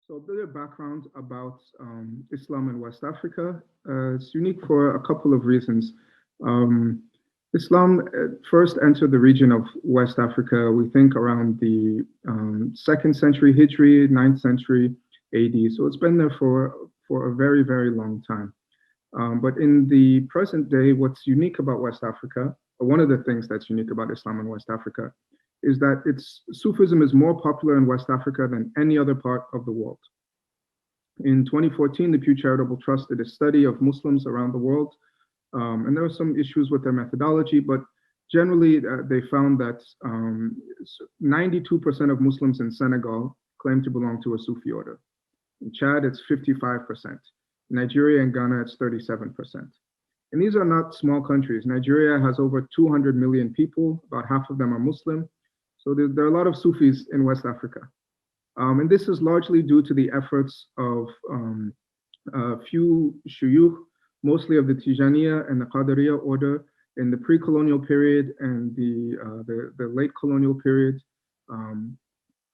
So a bit of background about Islam in West Africa. It's unique for a couple of reasons. Islam first entered the region of West Africa, we think around the 2nd century Hijri, 9th century AD. So it's been there for a very, very long time. But in the present day, what's unique about West Africa, or one of the things that's unique about Islam in West Africa, is that Sufism is more popular in West Africa than any other part of the world. In 2014, the Pew Charitable Trust did a study of Muslims around the world, and there were some issues with their methodology, but generally they found that 92% of Muslims in Senegal claim to belong to a Sufi order. In Chad, it's 55%. Nigeria and Ghana, it's 37%. And these are not small countries. Nigeria has over 200 million people, about half of them are Muslim. So there are a lot of Sufis in West Africa. And this is largely due to the efforts of a few shuyukh, mostly of the Tijaniya and the Qadariya order in the pre-colonial period and the late colonial period.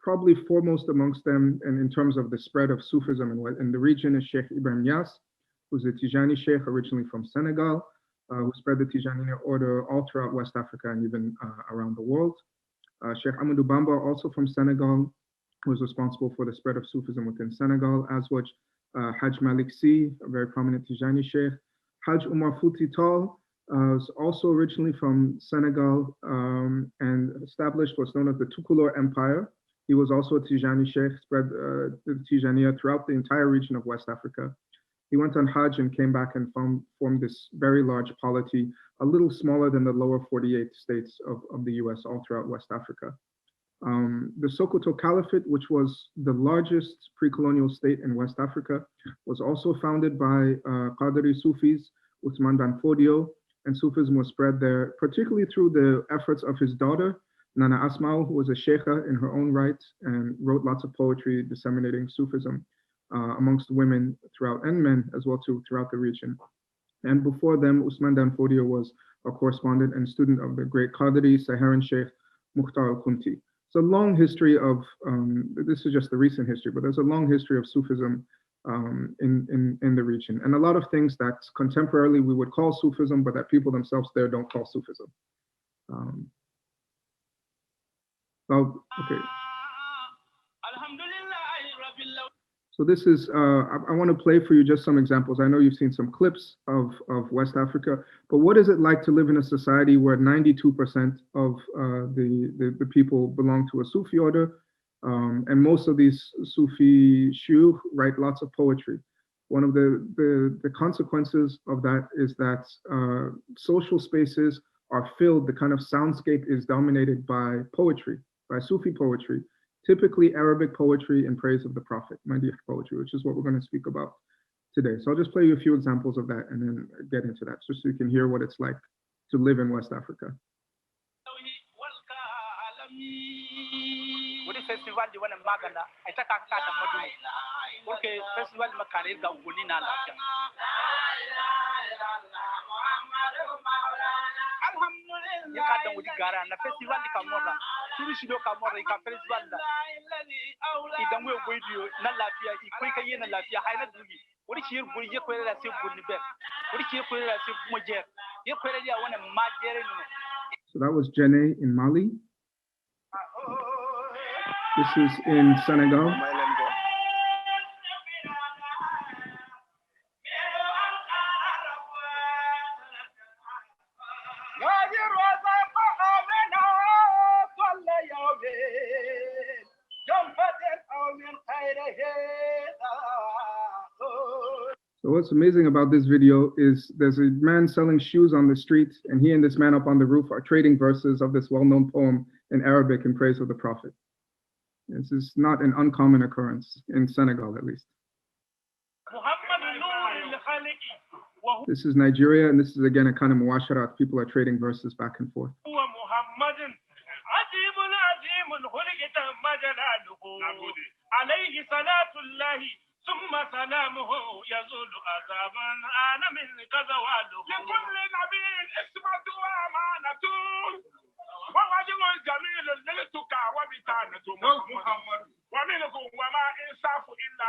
Probably foremost amongst them, and in terms of the spread of Sufism in the region, is Sheikh Ibrahim, who's a Tijani Sheikh originally from Senegal, who spread the Tijaniya order all throughout West Africa and even around the world. Sheikh Amadou Bamba, also from Senegal, was responsible for the spread of Sufism within Senegal, as was Hajj Malik Sy, a very prominent Tijani Sheikh. Hajj Umar Fouti Tall was also originally from Senegal and established what's known as the Tukulor Empire. He was also a Tijani Sheikh, spread the Tijaniya throughout the entire region of West Africa. He went on Hajj and came back and formed this very large polity, a little smaller than the lower 48 states of the US, all throughout West Africa. The Sokoto Caliphate, which was the largest pre-colonial state in West Africa, was also founded by Qadari Sufis, Usman Dan Fodio, and Sufism was spread there, particularly through the efforts of his daughter, Nana Asma'u, who was a sheikha in her own right and wrote lots of poetry disseminating Sufism amongst women throughout, and men as well too, throughout the region. And before them, Usman Dan Fodio was a correspondent and student of the great Qadari Saharan Sheikh Mukhtar al-Kunti. It's a long history of, this is just the recent history, but there's a long history of Sufism in the region. And a lot of things that contemporarily we would call Sufism, but that people themselves there don't call Sufism. Okay. So this is, I want to play for you just some examples. I know you've seen some clips of West Africa, but what is it like to live in a society where 92% of the people belong to a Sufi order, and most of these Sufi shuyukh write lots of poetry? One of the consequences of that is that social spaces are filled, the kind of soundscape is dominated by poetry, by Sufi poetry, typically Arabic poetry in praise of the Prophet, Madih poetry, which is what we're going to speak about today. So I'll just play you a few examples of that and then get into that, just so you can hear what it's like to live in West Africa. So that was Jene in Mali. This is in Senegal. So what's amazing about this video is there's a man selling shoes on the street, and he and this man up on the roof are trading verses of this well-known poem in Arabic in praise of the Prophet. This is not an uncommon occurrence in Senegal, at least. This is Nigeria, and this is again a kind of muasharat. People are trading verses back and forth. ثم سلامه يزول عذابا انا من كذواله لكل نبي اسمه امانه ووجه جميل للتقى وبتانه محمد ومنكم وما انصاف الا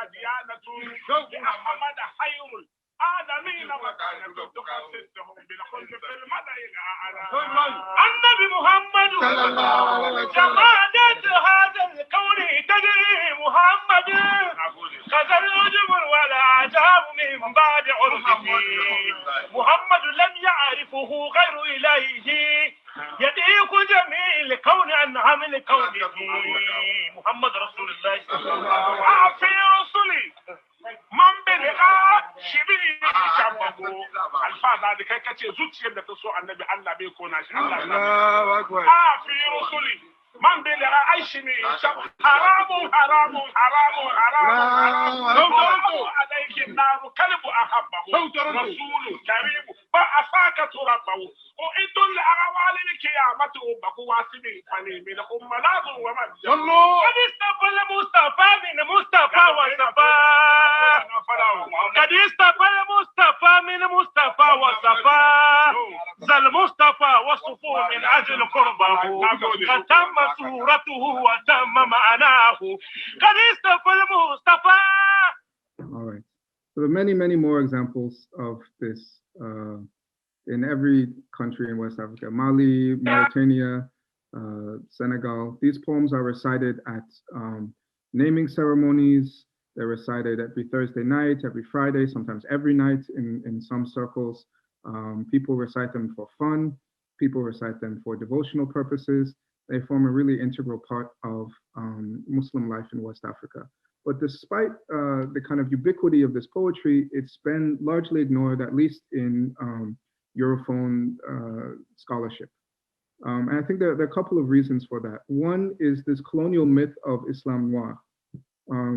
النبي محمد جمادات هذا الكون تدري محمد خذ العجب ولا عجاب من بعد عرفه محمد لم يعرفه غير إلهه يضيق جميع الكون عن عمل كونه محمد رسول الله في رسلي من بلغا شبيه شبهه الفاظ هذه كاكاتي زوتي يبدا تسوع النبي الله بيكون الله اكبر في رسلي من بلغا عيشني حرام حرام حرام حرام عليك النار كلب احبه رسول كريم فافاك تربه وانت الاغوال الكيامه بقواسم فني من املاذ ومن قد استفى المصطفى من مصطفى وصفى قد استفى المصطفى من مصطفى وصفى ذا المصطفى وصفه من اجل قربه فتم صورته وتم معناه قد استفى المصطفى. All right. So there are many more examples of this in every country in West Africa, Mali, Mauritania, Senegal. These poems are recited at naming ceremonies. They're recited every Thursday night, every Friday, sometimes every night in some circles. People recite them for fun. People recite them for devotional purposes. They form a really integral part of Muslim life in West Africa. But despite the kind of ubiquity of this poetry, it's been largely ignored, at least in Europhone scholarship. And I think there are a couple of reasons for that. One is this colonial myth of Islam noir,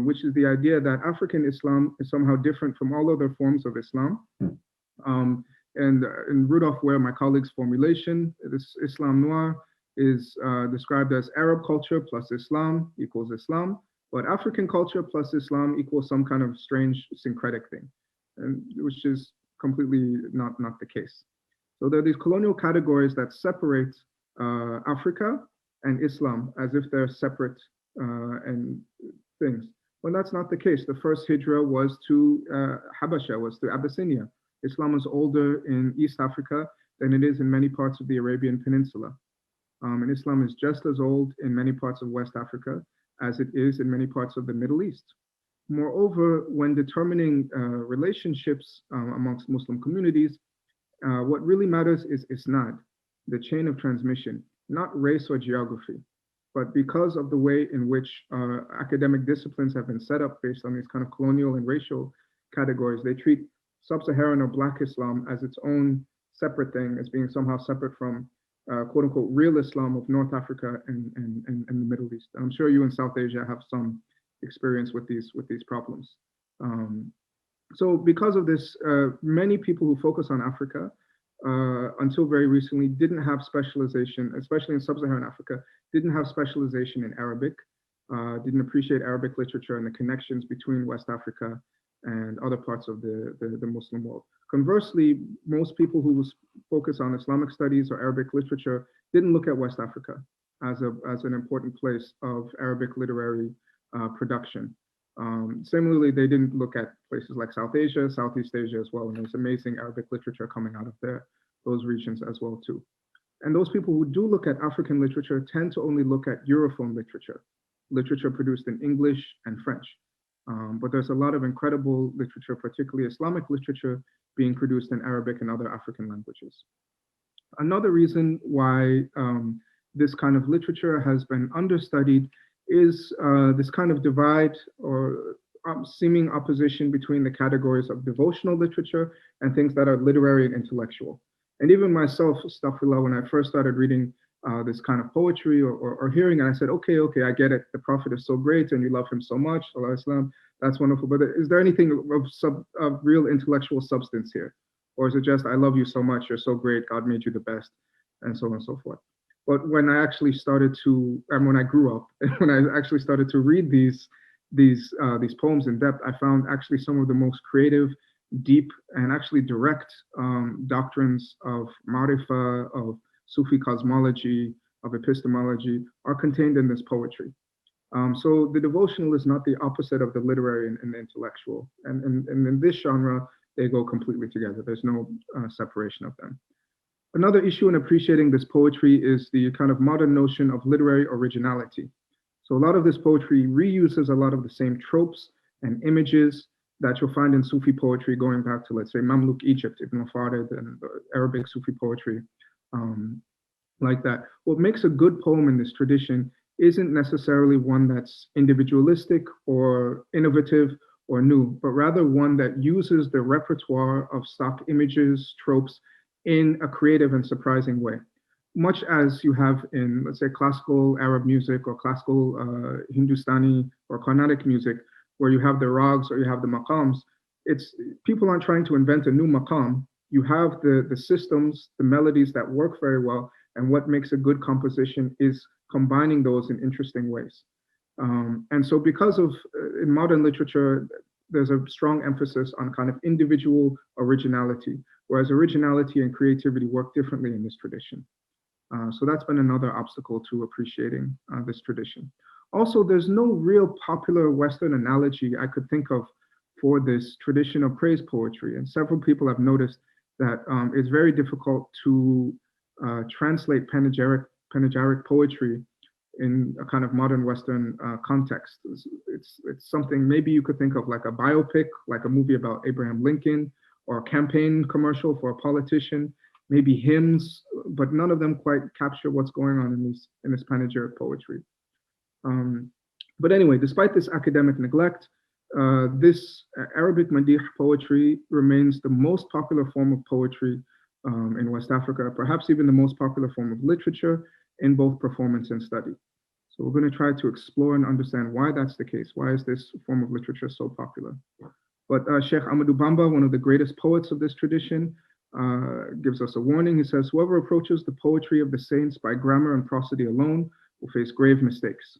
which is the idea that African Islam is somehow different from all other forms of Islam. And in Rudolf Ware, my colleague's formulation, this Islam noir is described as Arab culture plus Islam equals Islam, but African culture plus Islam equals some kind of strange syncretic thing, and which is completely not the case. So there are these colonial categories that separate Africa and Islam as if they're separate and things. When that's not the case. The first hijrah was to Habasha, was to Abyssinia. Islam is older in East Africa than it is in many parts of the Arabian Peninsula. And Islam is just as old in many parts of West Africa as it is in many parts of the Middle East. Moreover, when determining relationships amongst Muslim communities, what really matters is isnad, the chain of transmission, not race or geography. But because of the way in which academic disciplines have been set up based on these kind of colonial and racial categories, they treat sub-Saharan or Black Islam as its own separate thing, as being somehow separate from quote unquote real Islam of North Africa and the Middle East. And I'm sure you in South Asia have some experience with these problems. So because of this, many people who focus on Africa until very recently didn't have specialization, especially in sub-Saharan Africa, didn't have specialization in Arabic, didn't appreciate Arabic literature and the connections between West Africa and other parts of the Muslim world. Conversely, most people who focus on Islamic studies or Arabic literature didn't look at West Africa as an important place of Arabic literary production. Similarly, they didn't look at places like South Asia, Southeast Asia as well, and there's amazing Arabic literature coming out of those regions as well too. And those people who do look at African literature tend to only look at Europhone literature produced in English and French. But there's a lot of incredible literature, particularly Islamic literature, being produced in Arabic and other African languages. Another reason why this kind of literature has been understudied is this kind of divide or seeming opposition between the categories of devotional literature and things that are literary and intellectual. And even myself, astaghfirullah, when I first started reading this kind of poetry or hearing it, I said, okay, I get it. The Prophet is so great and you love him so much, sallallahu alaihi wasallam. That's wonderful. But is there anything of real intellectual substance here? Or is it just, I love you so much, you're so great, God made you the best, and so on and so forth. But when I actually started to, and when I grew up, and when I actually started to read these poems in depth, I found actually some of the most creative, deep, and actually direct doctrines of Ma'rifah, of Sufi cosmology, of epistemology, are contained in this poetry. So the devotional is not the opposite of the literary and the intellectual. And in this genre, They go completely together. There's no separation of them. Another issue in appreciating this poetry is the kind of modern notion of literary originality. So a lot of this poetry reuses a lot of the same tropes and images that you'll find in Sufi poetry going back to, let's say, Mamluk Egypt, Ibn Farid, and Arabic Sufi poetry, like that. What makes a good poem in this tradition isn't necessarily one that's individualistic or innovative or new, but rather one that uses the repertoire of stock images, tropes, in a creative and surprising way. Much as you have in, let's say, classical Arab music or classical Hindustani or Carnatic music, where you have the rags or you have the maqams. People aren't trying to invent a new maqam. You have the systems, the melodies that work very well, and what makes a good composition is combining those in interesting ways. And so because of, in modern literature, there's a strong emphasis on kind of individual originality, whereas originality and creativity work differently in this tradition. So that's been another obstacle to appreciating this tradition. Also, there's no real popular Western analogy I could think of for this tradition of praise poetry. And several people have noticed that it's very difficult to translate panegyric poetry in a kind of modern Western context. It's something maybe you could think of like a biopic, like a movie about Abraham Lincoln, or a campaign commercial for a politician, maybe hymns, but none of them quite capture what's going on in this panegyric poetry. But anyway, despite this academic neglect, this Arabic Madih poetry remains the most popular form of poetry in West Africa, perhaps even the most popular form of literature in both performance and study. So we're going to try to explore and understand why that's the case. Why is this form of literature so popular? But Sheikh Ahmadu Bamba, one of the greatest poets of this tradition, gives us a warning. He says, whoever approaches the poetry of the saints by grammar and prosody alone will face grave mistakes.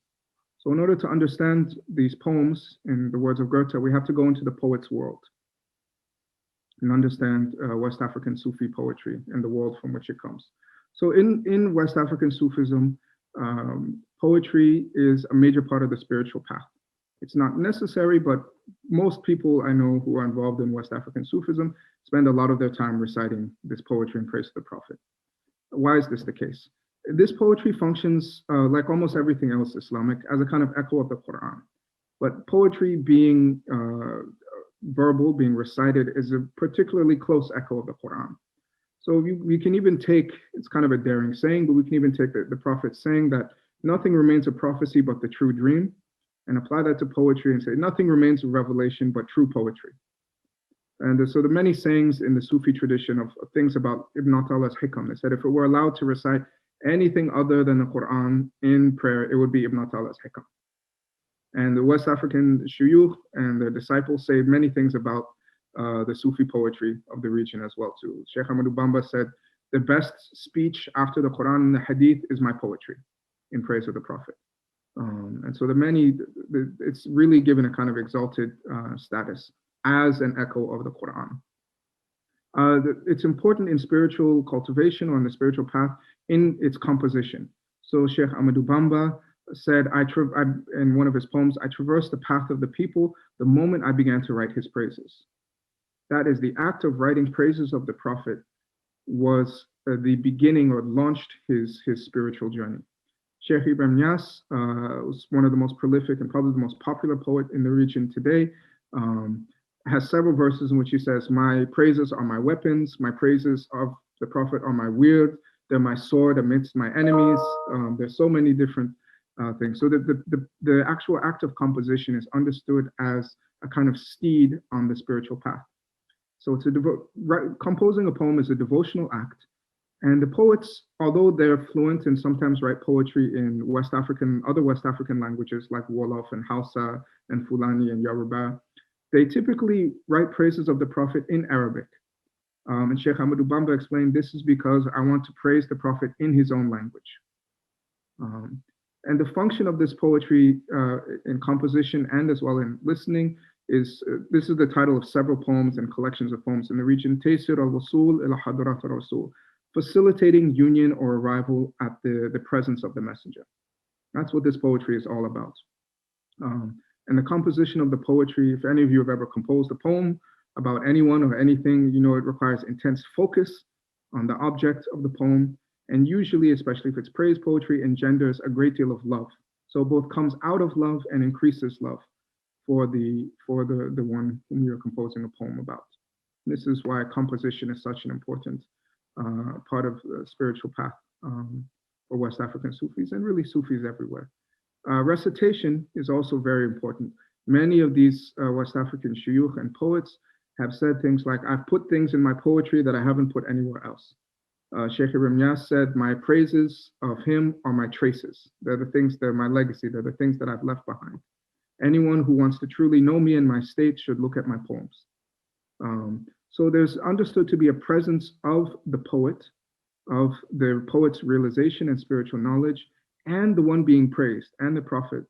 So in order to understand these poems, in the words of Goethe, we have to go into the poet's world and understand West African Sufi poetry and the world from which it comes. So in West African Sufism, poetry is a major part of the spiritual path. It's not necessary, but most people I know who are involved in West African Sufism spend a lot of their time reciting this poetry in praise of the Prophet. Why is this the case? This poetry functions like almost everything else Islamic as a kind of echo of the Quran. But poetry being verbal, being recited, is a particularly close echo of the Quran. So we can even take, it's kind of a daring saying, but we can even take the Prophet saying that nothing remains a prophecy but the true dream, and apply that to poetry and say nothing remains a revelation but true poetry. And so the many sayings in the Sufi tradition of things about Ibn Atallah's hikam, they said if it were allowed to recite anything other than the Quran in prayer, it would be Ibn Atallah's hikam. And the West African shuyukh and their disciples say many things about the Sufi poetry of the region as well too. Sheikh Ahmadu Bamba said, the best speech after the Quran and the Hadith is my poetry in praise of the Prophet. And so it's really given a kind of exalted status as an echo of the Quran. It's important in spiritual cultivation or in the spiritual path in its composition. So Sheikh Ahmadu Bamba said, in one of his poems, I traversed the path of the people the moment I began to write his praises. That is, the act of writing praises of the Prophet was the beginning or launched his spiritual journey. Sheikh Ibrahim was one of the most prolific and probably the most popular poet in the region today. Has several verses in which he says, my praises are my weapons, my praises of the Prophet are my weird, they're my sword amidst my enemies. There's so many different things. So the actual act of composition is understood as a kind of steed on the spiritual path. So composing a poem is a devotional act. And the poets, although they're fluent and sometimes write poetry in other West African languages like Wolof and Hausa and Fulani and Yoruba, they typically write praises of the Prophet in Arabic. And Sheikh Ahmadu Bamba explained, this is because I want to praise the Prophet in his own language. And the function of this poetry in composition and as well in listening is, this is the title of several poems and collections of poems in the region, Taysir al-Wasul ila Hadrat al-Rasul, facilitating union or arrival at the presence of the messenger. That's what this poetry is all about. And the composition of the poetry, if any of you have ever composed a poem, about anyone or anything, you know it requires intense focus on the object of the poem, and usually, especially if it's praise poetry, engenders a great deal of love. So both comes out of love and increases love for the one whom you're composing a poem about. This is why composition is such an important part of the spiritual path for West African Sufis, and really Sufis everywhere. Recitation is also very important. Many of these West African shuyukh and poets have said things like, I've put things in my poetry that I haven't put anywhere else. Sheikh Ibrahim said, my praises of him are my traces. They're the things, they're my legacy, they're the things that I've left behind. Anyone who wants to truly know me and my state should look at my poems. So there's understood to be a presence of the poet, of the poet's realization and spiritual knowledge, and the one being praised, and the prophet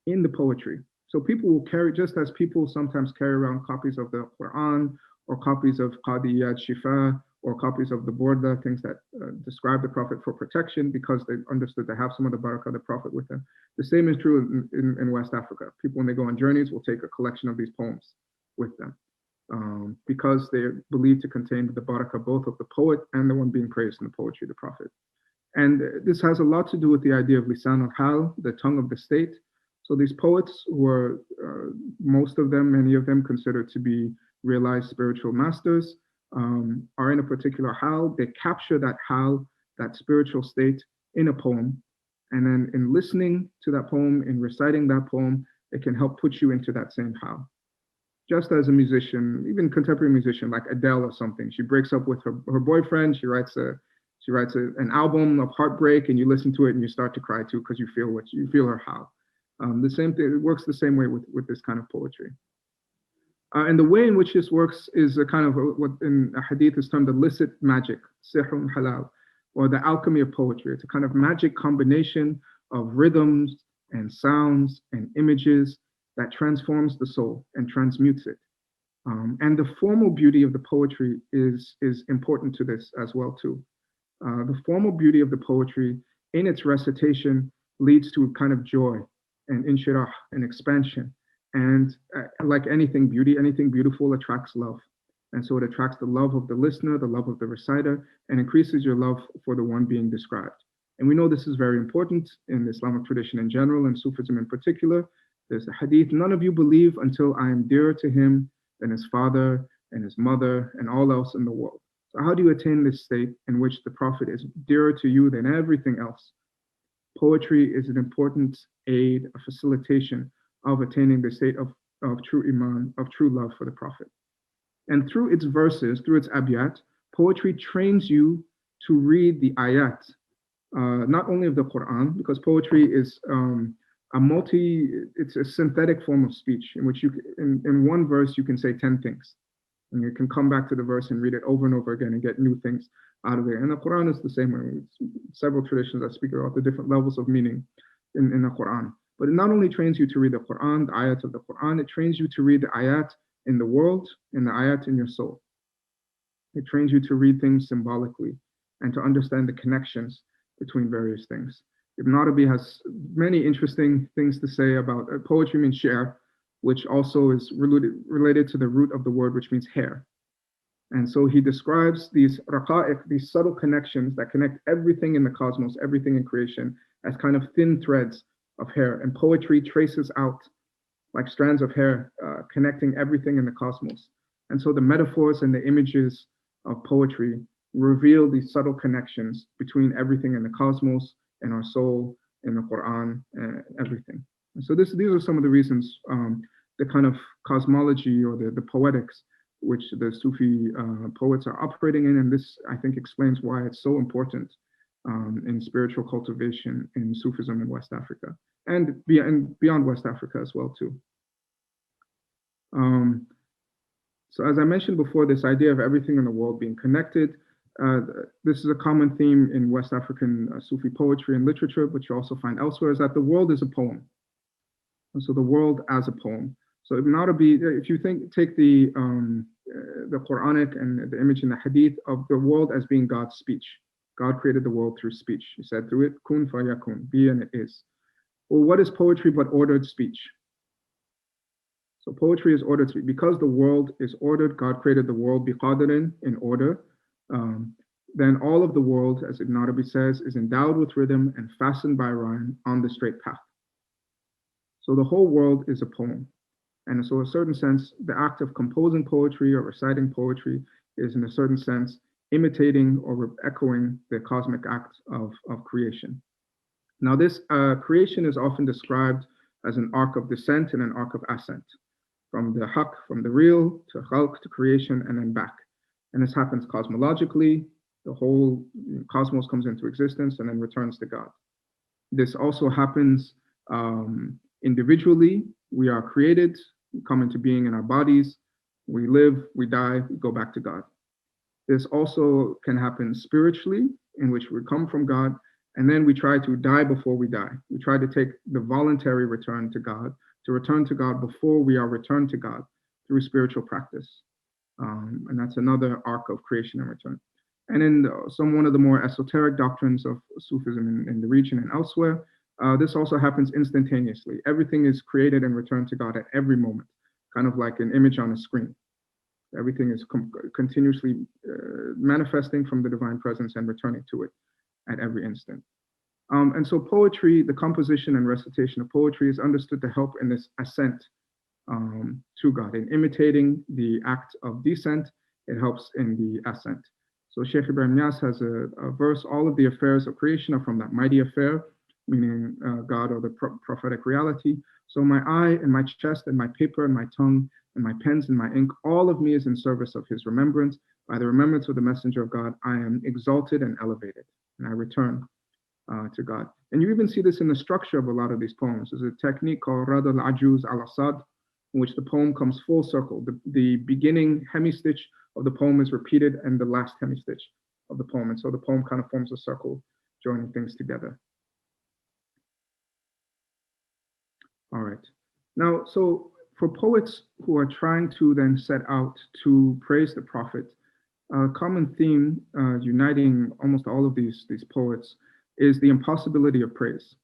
in the poetry. So people will carry, just as people sometimes carry around copies of the Quran, or copies of Qadiyat Shifa, or copies of the Burda, things that describe the prophet for protection, because they understood to have some of the barakah of the prophet with them. The same is true in West Africa. People, when they go on journeys, will take a collection of these poems with them, because they're believed to contain the barakah both of the poet and the one being praised in the poetry, the prophet. And this has a lot to do with the idea of lisan al-hal, the tongue of the state. So these poets were, most of them, many of them considered to be realized spiritual masters, are in a particular hal. They capture that hal, that spiritual state, in a poem. And then in listening to that poem, in reciting that poem, it can help put you into that same hal. Just as a musician, even contemporary musician like Adele or something, she breaks up with her boyfriend, she writes an album of heartbreak, and you listen to it and you start to cry too, because you feel her hal. The same thing, it works the same way with this kind of poetry. And the way in which this works is a kind of what in a hadith is termed illicit magic, sihrun halal, or the alchemy of poetry. It's a kind of magic combination of rhythms and sounds and images that transforms the soul and transmutes it. And the formal beauty of the poetry is important to this as well too. The formal beauty of the poetry in its recitation leads to a kind of joy and inshirah and expansion. And like anything beautiful attracts love. And so it attracts the love of the listener, the love of the reciter, and increases your love for the one being described. And we know this is very important in the Islamic tradition in general, and Sufism in particular. There's a hadith, none of you believe until I am dearer to him than his father and his mother and all else in the world. So how do you attain this state in which the Prophet is dearer to you than everything else? Poetry is an important aid, a facilitation of attaining the state of true iman, of true love for the Prophet. And through its verses, through its abiyat, poetry trains you to read the ayat, not only of the Quran, because poetry is it's a synthetic form of speech in which in one verse you can say 10 things. And you can come back to the verse and read it over and over again and get new things out of it. And the Quran is the same way. Several traditions that speak about the different levels of meaning in the Quran. But it not only trains you to read the Quran, the ayat of the Quran, it trains you to read the ayat in the world and the ayat in your soul. It trains you to read things symbolically and to understand the connections between various things. Ibn Arabi has many interesting things to say about poetry means shi'r, which also is related to the root of the word, which means hair. And so he describes these raqa'iq, these subtle connections that connect everything in the cosmos, everything in creation, as kind of thin threads of hair. And poetry traces out like strands of hair, connecting everything in the cosmos. And so the metaphors and the images of poetry reveal these subtle connections between everything in the cosmos and our soul, in the Quran, and everything. And so these are some of the reasons, the kind of cosmology or the poetics which the Sufi poets are operating in. And this, I think, explains why it's so important in spiritual cultivation in Sufism in West Africa and beyond West Africa as well too. So as I mentioned before, this idea of everything in the world being connected, this is a common theme in West African Sufi poetry and literature, but you also find elsewhere, is that the world is a poem. And so the world as a poem. So Ibn Arabi, if you take the Quranic and the image in the Hadith of the world as being God's speech. God created the world through speech. He said through it, kun fayakun, be and it is. Well, what is poetry but ordered speech? So poetry is ordered to be, because the world is ordered, God created the world biqadarin, in order, then all of the world, as Ibn Arabi says, is endowed with rhythm and fastened by rhyme on the straight path. So the whole world is a poem. And so in a certain sense, the act of composing poetry or reciting poetry is in a certain sense imitating or echoing the cosmic act of creation. Now this creation is often described as an arc of descent and an arc of ascent, from the haq, from the real, to khalq, to creation, and then back. And this happens cosmologically. The whole cosmos comes into existence and then returns to God. This also happens individually. We are created, we come into being in our bodies, we live, we die, we go back to God. This also can happen spiritually, in which we come from God, and then we try to die before we die. We try to take the voluntary return to God, to return to God before we are returned to God through spiritual practice. And that's another arc of creation and return. And in one of the more esoteric doctrines of Sufism in the region and elsewhere, this also happens instantaneously. Everything is created and returned to God at every moment, kind of like an image on a screen. Everything is continuously manifesting from the divine presence and returning to it at every instant. And so poetry, the composition and recitation of poetry, is understood to help in this ascent to God. In imitating the act of descent, it helps in the ascent. So Sheikh Ibrahim has a verse, all of the affairs of creation are from that mighty affair, meaning God or the prophetic reality. So my eye and my chest and my paper and my tongue and my pens and my ink, all of me is in service of his remembrance. By the remembrance of the messenger of God, I am exalted and elevated, and I return to God. And you even see this in the structure of a lot of these poems. There's a technique called Rad al-Ajuz al-Asad, in which the poem comes full circle. The beginning hemistitch of the poem is repeated and the last hemistitch of the poem. And so the poem kind of forms a circle, joining things together. All right. Now, so for poets who are trying to then set out to praise the Prophet, a common theme uniting almost all of these poets is the impossibility of praise.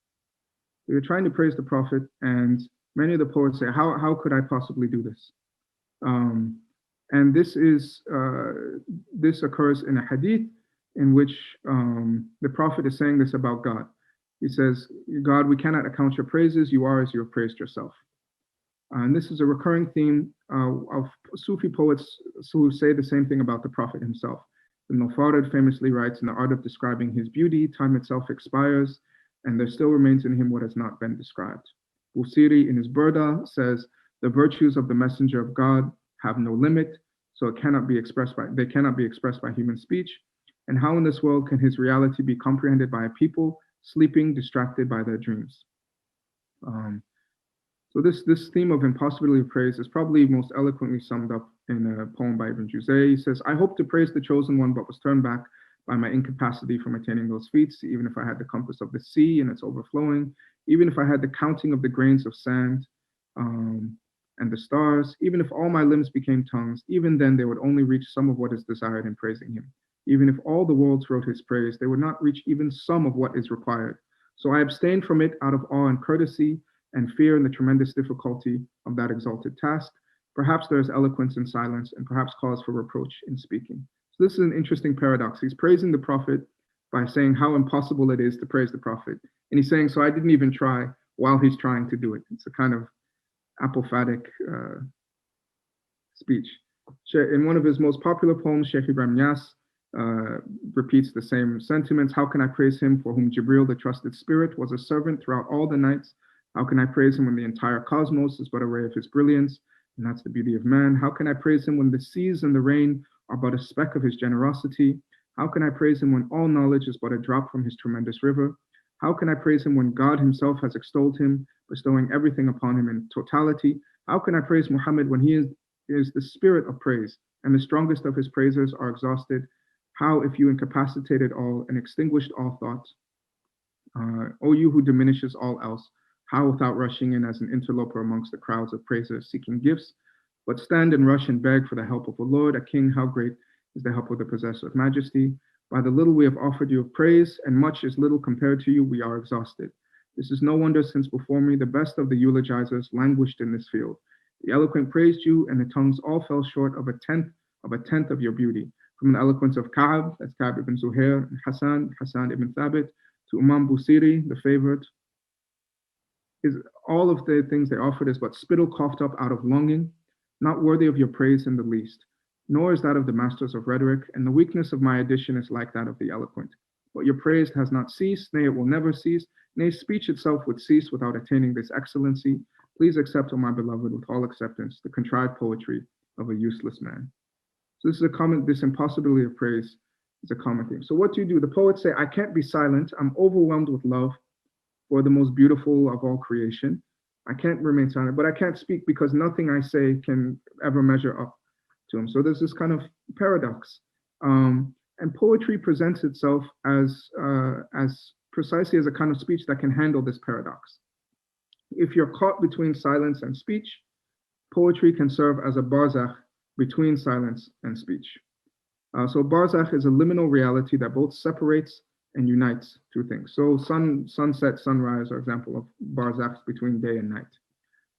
They're trying to praise the Prophet, and many of the poets say, how could I possibly do this? And this occurs in a hadith in which the Prophet is saying this about God. He says, God, we cannot account your praises, you are as you have praised yourself. And this is a recurring theme of Sufi poets who say the same thing about the Prophet himself. Ibn al-Farid famously writes, in the art of describing his beauty, time itself expires, and there still remains in him what has not been described. Busiri in his Burda says, the virtues of the messenger of God have no limit, so they cannot be expressed by human speech. And how in this world can his reality be comprehended by a people sleeping, distracted by their dreams? So this theme of impossibility of praise is probably most eloquently summed up in a poem by Ibn Juzay. He says, I hope to praise the chosen one, but was turned back by my incapacity from attaining those feats, even if I had the compass of the sea and its overflowing, even if I had the counting of the grains of sand and the stars, even if all my limbs became tongues, even then they would only reach some of what is desired in praising him. Even if all the worlds wrote his praise, they would not reach even some of what is required. So I abstained from it out of awe and courtesy and fear in the tremendous difficulty of that exalted task. Perhaps there is eloquence in silence and perhaps cause for reproach in speaking. So this is an interesting paradox. He's praising the Prophet by saying how impossible it is to praise the Prophet. And he's saying, so I didn't even try while he's trying to do it. It's a kind of apophatic speech. In one of his most popular poems, Sheikh Ibrahim repeats the same sentiments. How can I praise him for whom Jibril, the trusted spirit, was a servant throughout all the nights? How can I praise him when the entire cosmos is but a ray of his brilliance? And that's the beauty of man. How can I praise him when the seas and the rain are but a speck of his generosity? How can I praise him when all knowledge is but a drop from his tremendous river? How can I praise him when God himself has extolled him, bestowing everything upon him in totality? How can I praise Muhammad when he is the spirit of praise, and the strongest of his praisers are exhausted? How if you incapacitated all and extinguished all thoughts? O you who diminishes all else, how without rushing in as an interloper amongst the crowds of praisers seeking gifts, but stand and rush and beg for the help of the Lord, a king, how great is the help of the possessor of majesty. By the little we have offered you of praise, and much is little compared to you, we are exhausted. This is no wonder, since before me the best of the eulogizers languished in this field. The eloquent praised you, and the tongues all fell short of a tenth of your beauty. From the eloquence of Ka'b, that's Ka'b ibn Zuhair, and Hassan ibn Thabit, to Imam Busiri, the favorite, is all of the things they offered is but spittle coughed up out of longing, not worthy of your praise in the least, nor is that of the masters of rhetoric, and the weakness of my addition is like that of the eloquent. But your praise has not ceased, nay, it will never cease, nay, speech itself would cease without attaining this excellency. Please accept, O my beloved, with all acceptance, the contrived poetry of a useless man. So this is a common, this impossibility of praise is a common theme. So what do? The poets say, I can't be silent, I'm overwhelmed with love for the most beautiful of all creation. I can't remain silent, but I can't speak because nothing I say can ever measure up to him. So there's this kind of paradox. And poetry presents itself as precisely as a kind of speech that can handle this paradox. If you're caught between silence and speech, poetry can serve as a barzakh between silence and speech. So barzakh is a liminal reality that both separates and unites two things. So sunset, sunrise are example of barzakhs between day and night.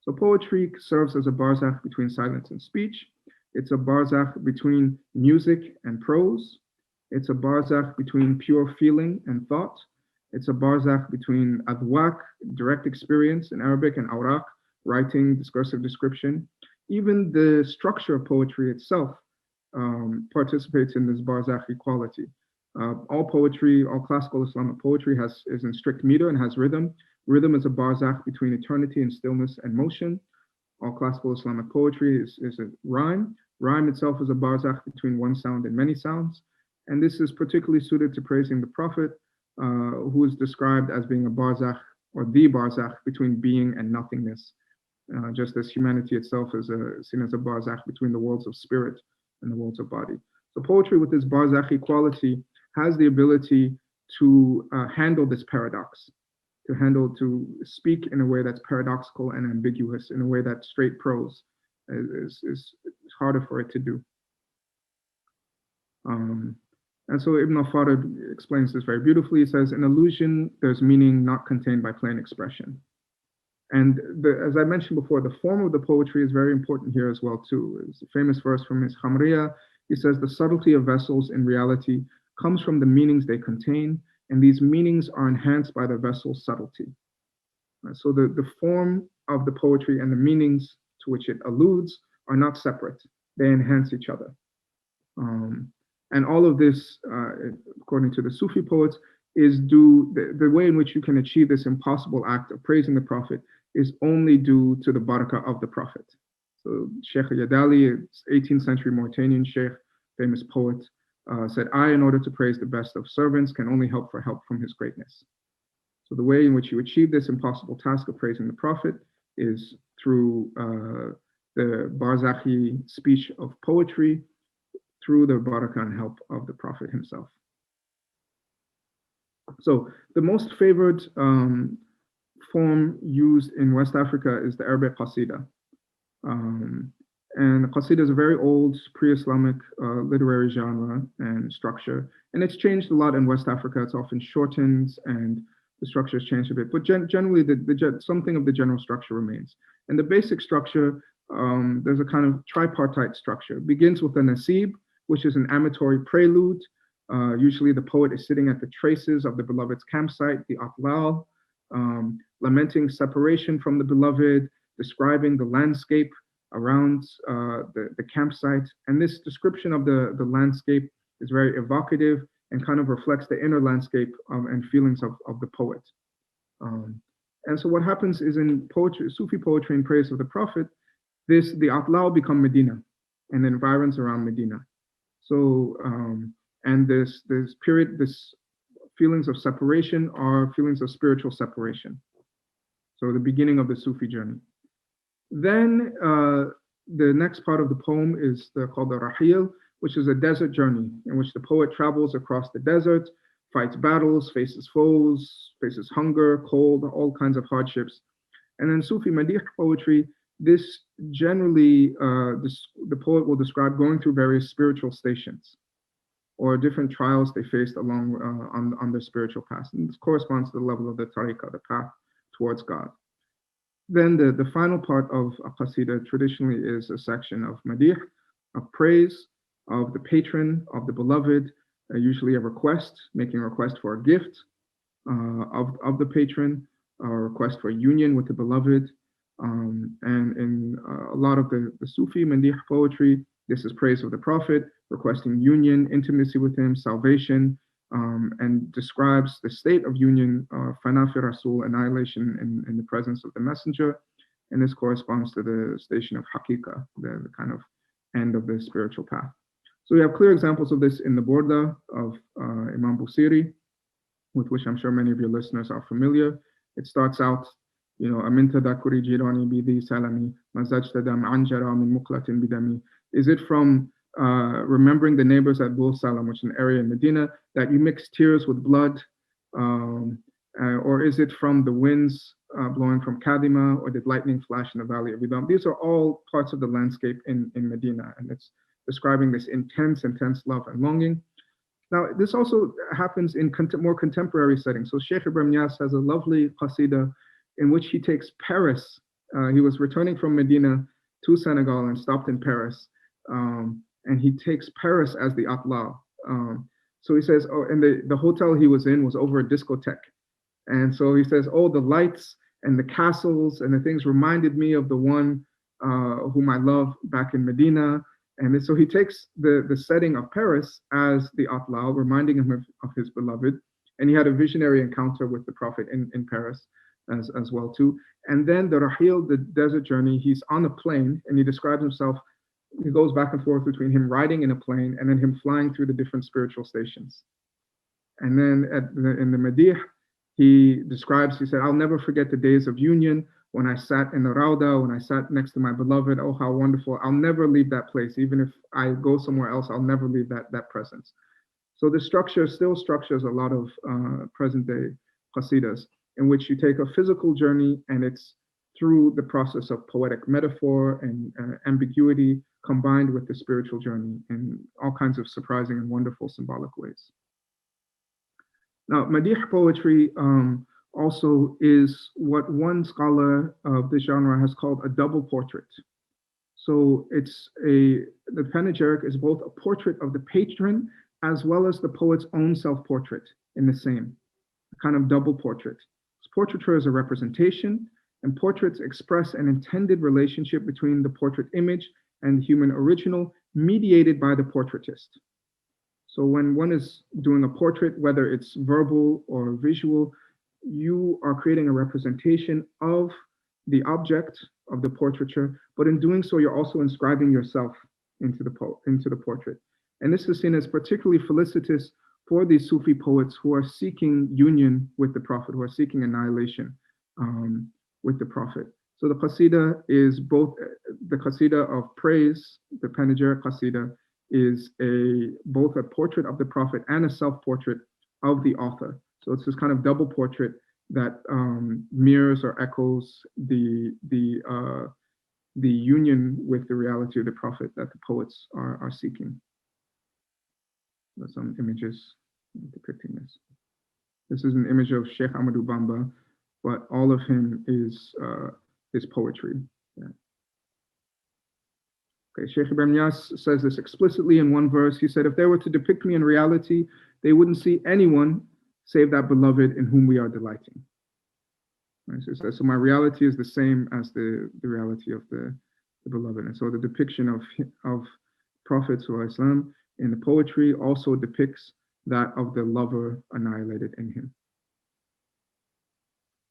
So poetry serves as a barzakh between silence and speech. It's a barzakh between music and prose. It's a barzakh between pure feeling and thought. It's a barzakh between adwaq, direct experience in Arabic, and awraq, writing, discursive description. Even the structure of poetry itself participates in this barzakh equality. All poetry, all classical Islamic poetry is in strict meter and has rhythm. Rhythm is a barzakh between eternity and stillness and motion. All classical Islamic poetry is a rhyme. Rhyme itself is a barzakh between one sound and many sounds. And this is particularly suited to praising the Prophet, who is described as being a barzakh, or the barzakh, between being and nothingness, just as humanity itself is seen as a barzakh between the worlds of spirit and the worlds of body. So poetry with this barzakh equality has the ability to handle this paradox, to speak in a way that's paradoxical and ambiguous, in a way that straight prose is harder for it to do. And so Ibn al-Farid explains this very beautifully. He says, in allusion, there's meaning not contained by plain expression. And as I mentioned before, the form of the poetry is very important here as well, too. It's a famous verse from his Khamriya. He says, the subtlety of vessels in reality comes from the meanings they contain, and these meanings are enhanced by the vessel's subtlety. So the form of the poetry and the meanings to which it alludes are not separate. They enhance each other. And all of this, according to the Sufi poets, is due, the way in which you can achieve this impossible act of praising the Prophet is only due to the barakah of the Prophet. So Sheikh Yadali, 18th century Mauritanian Sheikh, famous poet, said, I, in order to praise the best of servants, can only hope for help from his greatness. So the way in which you achieve this impossible task of praising the Prophet is through the barzakhi speech of poetry, through the barakah and help of the Prophet himself. So the most favored form used in West Africa is the Arabic Qasida. And the Qasida is a very old pre-Islamic literary genre and structure. And it's changed a lot in West Africa. It's often shortened and the structure has changed a bit. But generally, something of the general structure remains. And the basic structure, there's a kind of tripartite structure. It begins with a nasib, which is an amatory prelude. Usually the poet is sitting at the traces of the beloved's campsite, the atlal, lamenting separation from the beloved, describing the landscape around the campsite. And this description of the landscape is very evocative and kind of reflects the inner landscape and feelings of the poet. And so what happens is in poetry, Sufi poetry in praise of the Prophet, the atlal become Medina and the environs around Medina. So, and this feelings of separation are feelings of spiritual separation. So the beginning of the Sufi journey. Then the next part of the poem is called the Rahil, which is a desert journey in which the poet travels across the desert, fights battles, faces foes, faces hunger, cold, all kinds of hardships. And in Sufi Madih poetry, this generally, the poet will describe going through various spiritual stations or different trials they faced along on their spiritual path. And this corresponds to the level of the tariqah, the path towards God. then the final part of a qasida traditionally is a section of madih, of praise of the patron, of the beloved, usually a request, making a request for a gift of the patron, a request for union with the beloved. And in a lot of the Sufi madih poetry, this is praise of the Prophet, requesting union, intimacy with him, salvation, and describes the state of union, fana fi rasul, annihilation in the presence of the messenger. And this corresponds to the station of haqiqa, the kind of end of the spiritual path. So we have clear examples of this in the Burda of Imam Busiri, with which I'm sure many of your listeners are familiar. It starts out, Amin tadakuri jirani bidi salami, mazajtadam anjara min muqlatin bidami. Is it from remembering the neighbors at Bul Salam, which is an area in Medina, that you mix tears with blood? Or is it from the winds blowing from Kadima, or did lightning flash in the valley of Idam? These are all parts of the landscape in Medina, and it's describing this intense love and longing. Now, this also happens in more contemporary settings. So Sheikh Ibrahim has a lovely qasida in which he takes Paris. He was returning from Medina to Senegal and stopped in Paris. And he takes Paris as the atla. So he says, and the hotel he was in was over a discotheque. And so he says, the lights and the castles and the things reminded me of the one whom I love back in Medina. And so he takes the setting of Paris as the atla, reminding him of his beloved. And he had a visionary encounter with the Prophet in Paris as well too. And then the Rahil, the desert journey, he's on a plane, and he describes himself. He goes back and forth between him riding in a plane and then him flying through the different spiritual stations. And then in the Madih, he describes, he said, I'll never forget the days of union when I sat in the Rauda, when I sat next to my beloved. Oh, how wonderful. I'll never leave that place. Even if I go somewhere else, I'll never leave that presence. So the structure still structures a lot of present day qasidas, in which you take a physical journey, and it's through the process of poetic metaphor and ambiguity combined with the spiritual journey in all kinds of surprising and wonderful symbolic ways. Now, madih poetry also is what one scholar of the genre has called a double portrait. So the panegyric is both a portrait of the patron as well as the poet's own self-portrait in the same, kind of double portrait. Portraiture is a representation, and portraits express an intended relationship between the portrait image and the human original, mediated by the portraitist. So when one is doing a portrait, whether it's verbal or visual, you are creating a representation of the object of the portraiture, but in doing so, you're also inscribing yourself into the portrait. And this is seen as particularly felicitous for these Sufi poets who are seeking union with the Prophet, who are seeking annihilation with the Prophet. So the qasida is both the qasida of praise, the panegyric qasida is both a portrait of the Prophet and a self-portrait of the author. So it's this kind of double portrait that mirrors or echoes the union with the reality of the Prophet that the poets are seeking. There's some images depicting this. This is an image of Sheikh Ahmadu Bamba, but all of him is poetry. Yeah. Okay, Sheikh Ibrahim says this explicitly in one verse. He said, if they were to depict me in reality, they wouldn't see anyone save that beloved in whom we are delighting. Right, so my reality is the same as the reality of the beloved. And so the depiction of Prophet ﷺ in the poetry also depicts that of the lover annihilated in him.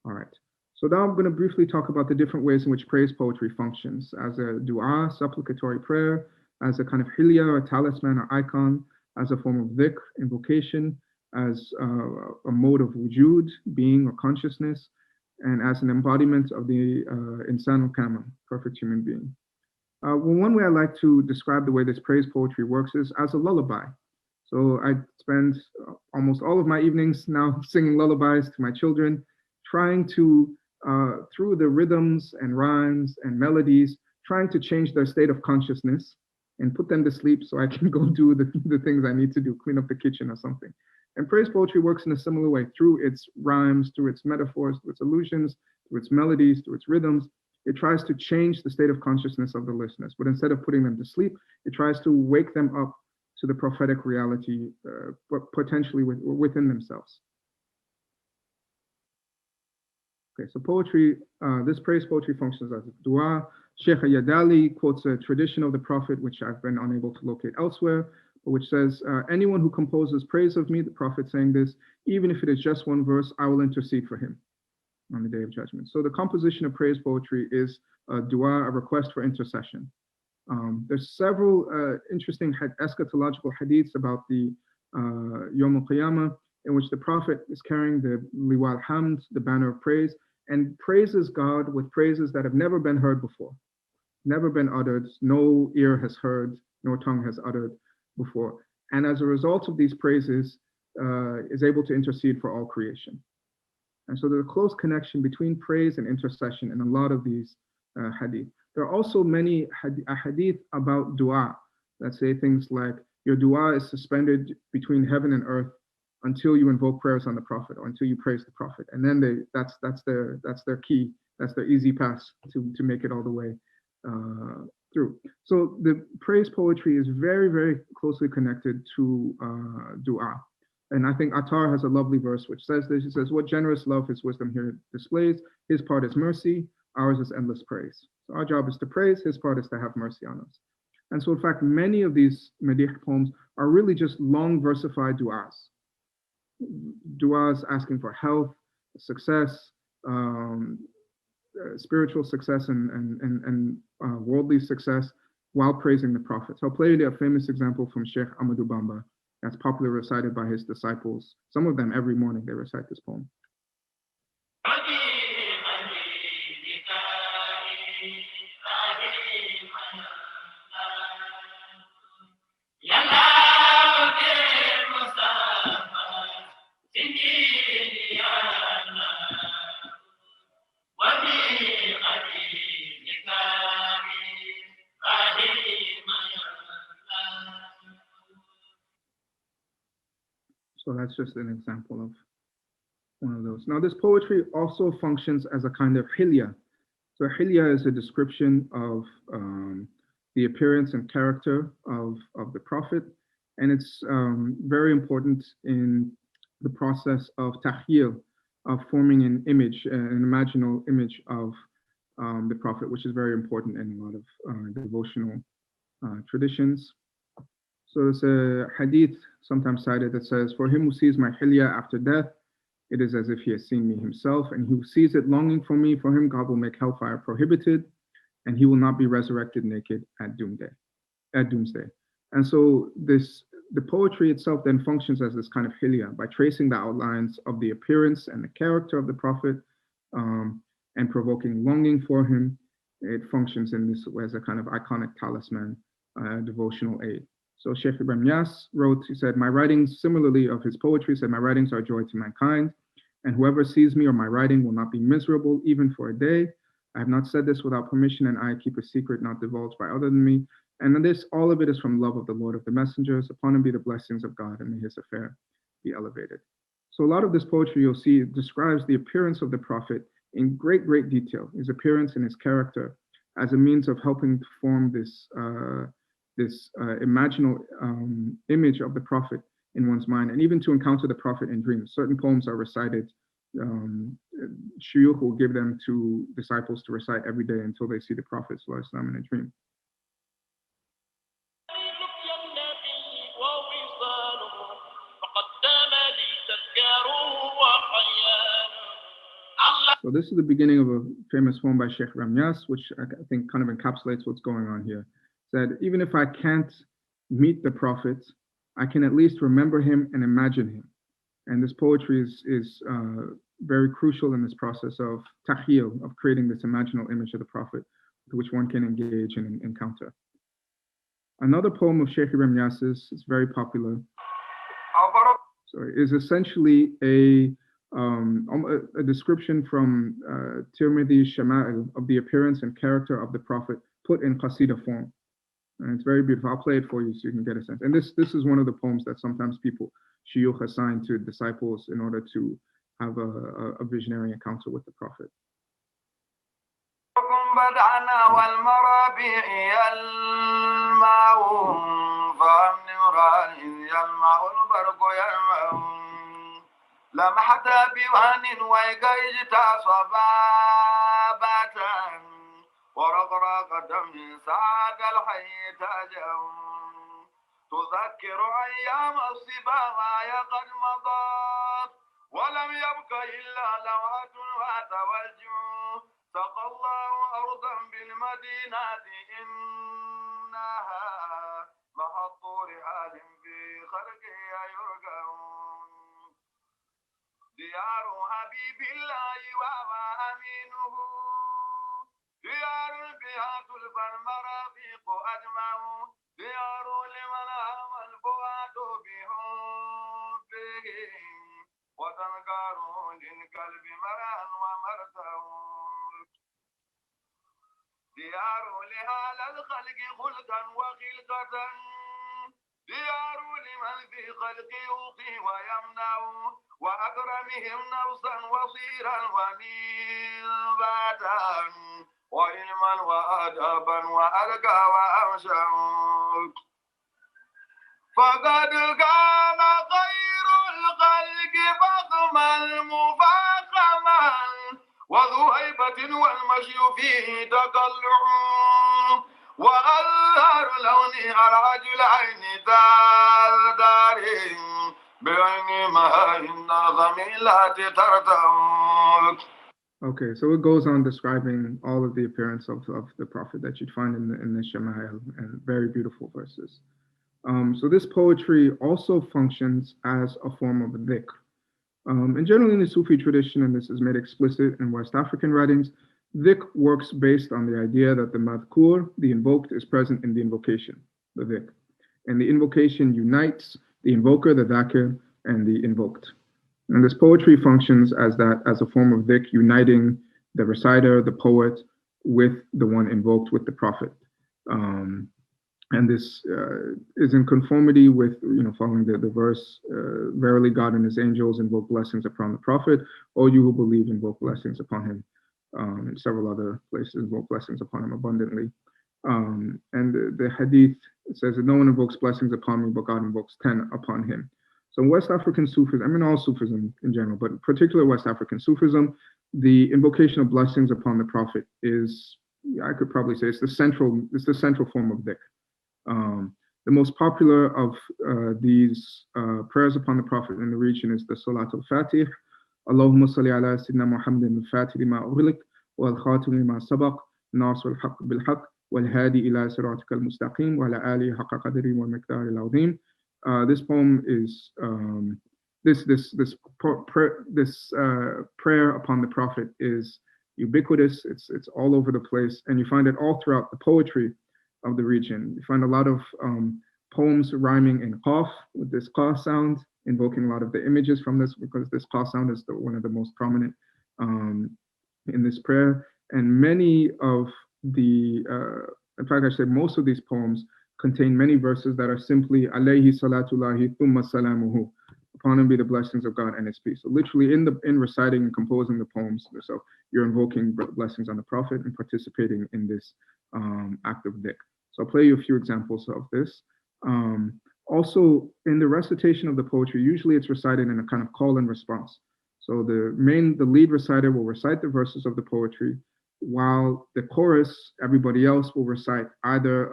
All right. So now I'm going to briefly talk about the different ways in which praise poetry functions as a dua, supplicatory prayer, as a kind of hilya or talisman or icon, as a form of dhikr, invocation, as a mode of wujud, being or consciousness, and as an embodiment of the insan al-kamil, perfect human being. Well, one way I like to describe the way this praise poetry works is as a lullaby. So I spend almost all of my evenings now singing lullabies to my children, trying to, through the rhythms and rhymes and melodies, trying to change their state of consciousness and put them to sleep so I can go do the things I need to do, clean up the kitchen or something. And praise poetry works in a similar way, through its rhymes, through its metaphors, through its allusions, through its melodies, through its rhythms. It tries to change the state of consciousness of the listeners, but instead of putting them to sleep, it tries to wake them up to the prophetic reality, but potentially within themselves. Okay, so poetry, this praise poetry functions as a dua. Sheikh Yadali quotes a tradition of the Prophet, which I've been unable to locate elsewhere, which says, anyone who composes praise of me, the Prophet saying this, even if it is just one verse, I will intercede for him on the Day of Judgment. So the composition of praise poetry is a dua, a request for intercession. There's several interesting eschatological hadiths about the Yawm al-Qiyamah, in which the Prophet is carrying the Liwa al-Hamd, the banner of praise, and praises God with praises that have never been heard before, never been uttered, no ear has heard, no tongue has uttered before. And as a result of these praises, is able to intercede for all creation. And so there's a close connection between praise and intercession in a lot of these hadith. There are also many hadith about dua that say things like, your dua is suspended between heaven and earth until you invoke prayers on the Prophet, or until you praise the Prophet. And then that's their key, that's their easy pass to make it all the way through. So the praise poetry is very, very closely connected to dua. And I think Attar has a lovely verse which says this. He says, what generous love his wisdom here displays. His part is mercy, ours is endless praise. So our job is to praise, his part is to have mercy on us. And so in fact, many of these Madih poems are really just long versified du'as. Du'as asking for health, success, spiritual success and worldly success while praising the Prophet. So I'll play you a famous example from Sheikh Ahmadu Bamba that's popularly recited by his disciples. Some of them every morning they recite this poem. So that's just an example of one of those. Now this poetry also functions as a kind of hilya. So hilya is a description of the appearance and character of the Prophet. And it's very important in the process of takhyil, of forming an image, an imaginal image of the Prophet, which is very important in a lot of devotional traditions. So there's a hadith sometimes cited that says, for him who sees my hilya after death, it is as if he has seen me himself, and he who sees it longing for me, for him God will make hellfire prohibited, and he will not be resurrected naked at doomsday. And so the poetry itself then functions as this kind of hilya by tracing the outlines of the appearance and the character of the Prophet and provoking longing for him. It functions in this as a kind of iconic talisman, devotional aid. So Sheikh Ibrahim wrote, he said, my writings, similarly of his poetry, said, my writings are joy to mankind, and whoever sees me or my writing will not be miserable even for a day. I have not said this without permission, and I keep a secret not divulged by other than me. And this, all of it is from love of the Lord of the messengers. Upon him be the blessings of God, and may his affair be elevated. So a lot of this poetry you'll see describes the appearance of the Prophet in great, great detail, his appearance and his character, as a means of helping to form this imaginal image of the Prophet in one's mind, and even to encounter the Prophet in dreams. Certain poems are recited, shuyukh will give them to disciples to recite every day until they see the Prophet ﷺ in a dream. So this is the beginning of a famous poem by Sheikh Ibrahim, which I think kind of encapsulates what's going on here. Said, even if I can't meet the Prophet, I can at least remember him and imagine him. And this poetry is very crucial in this process of takhyil, of creating this imaginal image of the Prophet, which one can engage and encounter. Another poem of Sheikh Ibrahim is very popular. So it is essentially a description from Tirmidhi Shama'il of the appearance and character of the Prophet put in Qasida form. And it's very beautiful. I'll play it for you so you can get a sense. And this is one of the poems that sometimes people, shuyukh, assign to disciples in order to have a visionary encounter with the Prophet. بدعنا والمرابيع يلمعون فأمن راء يلمع البرق يلمع لمحت بوهن ويقيجت صبابة ورقراق دم سعد الحي تجون تذكر أيام الصبا ما قد مضت ولم يبق إلا لوعة وتوجه سقى الله أرضا بالمدينة إنها محط رحال في خلقها يرجعون ديار حبيب الله وهو أمينه ديار بها تلفى المرافق أجمعون ديار لمن هوى الفؤاد بحبهم وتنكر للقلب مرا ومرتون ديار لهذا الخلق خلقا وخلقة ديار لمن في خلق يوقي ويمنع وأكرمهم نفسا وصيرا ونباتا وعلما وأدبا وألقى وأمشا فقد كان خير الخلق فخما مفخما وذو هيبة والمشي فيه تقلع وأظهر لون الرجل عين دار بعين ما إن الضميلات ترتع. Okay, so it goes on describing all of the appearance of the Prophet that you'd find in the Shama'il, and very beautiful verses. So this poetry also functions as a form of dhikr. And generally in the Sufi tradition, and this is made explicit in West African writings, dhikr works based on the idea that the madhkur, the invoked, is present in the invocation, the dhikr. And the invocation unites the invoker, the dhakir, and the invoked. And this poetry functions as a form of dhikr, uniting the reciter, the poet, with the one invoked, with the Prophet. And this is in conformity with, following the verse, verily God and his angels invoke blessings upon the Prophet, O you who believe, invoke blessings upon him. And several other places invoke blessings upon him abundantly. And the hadith says that no one invokes blessings upon me, but God invokes 10 upon him. So in West African Sufism, I mean all Sufism in general, but in particular West African Sufism, the invocation of blessings upon the Prophet is, I could probably say, it's the central form of dhikr. The most popular of these prayers upon the Prophet in the region is the Salat al-Fatih. Allahumma salli ala Sayyidina Muhammadin al-Fatih lima ughliq wal khatim lima sabaq nasr al-haq bil-haq wal hadi ila siratika al-mustaqim wa ala alihi haqqa qadri wal miqdar al-azim. This poem is this prayer upon the Prophet is ubiquitous. It's all over the place, and you find it all throughout the poetry of the region. You find a lot of poems rhyming in qaf, with this qaf sound, invoking a lot of the images from this, because this qaf sound is one of the most prominent in this prayer. And many of the, in fact, I say most of these poems contain many verses that are simply alayhi salatullahi thumma salamuhu, upon him be the blessings of God and his peace. So literally in reciting and composing the poems, so you're invoking blessings on the Prophet and participating in this act of dhikr. So I'll play you a few examples of this. Also, in the recitation of the poetry, usually it's recited in a kind of call and response. So the lead reciter will recite the verses of the poetry, while the chorus, everybody else will recite either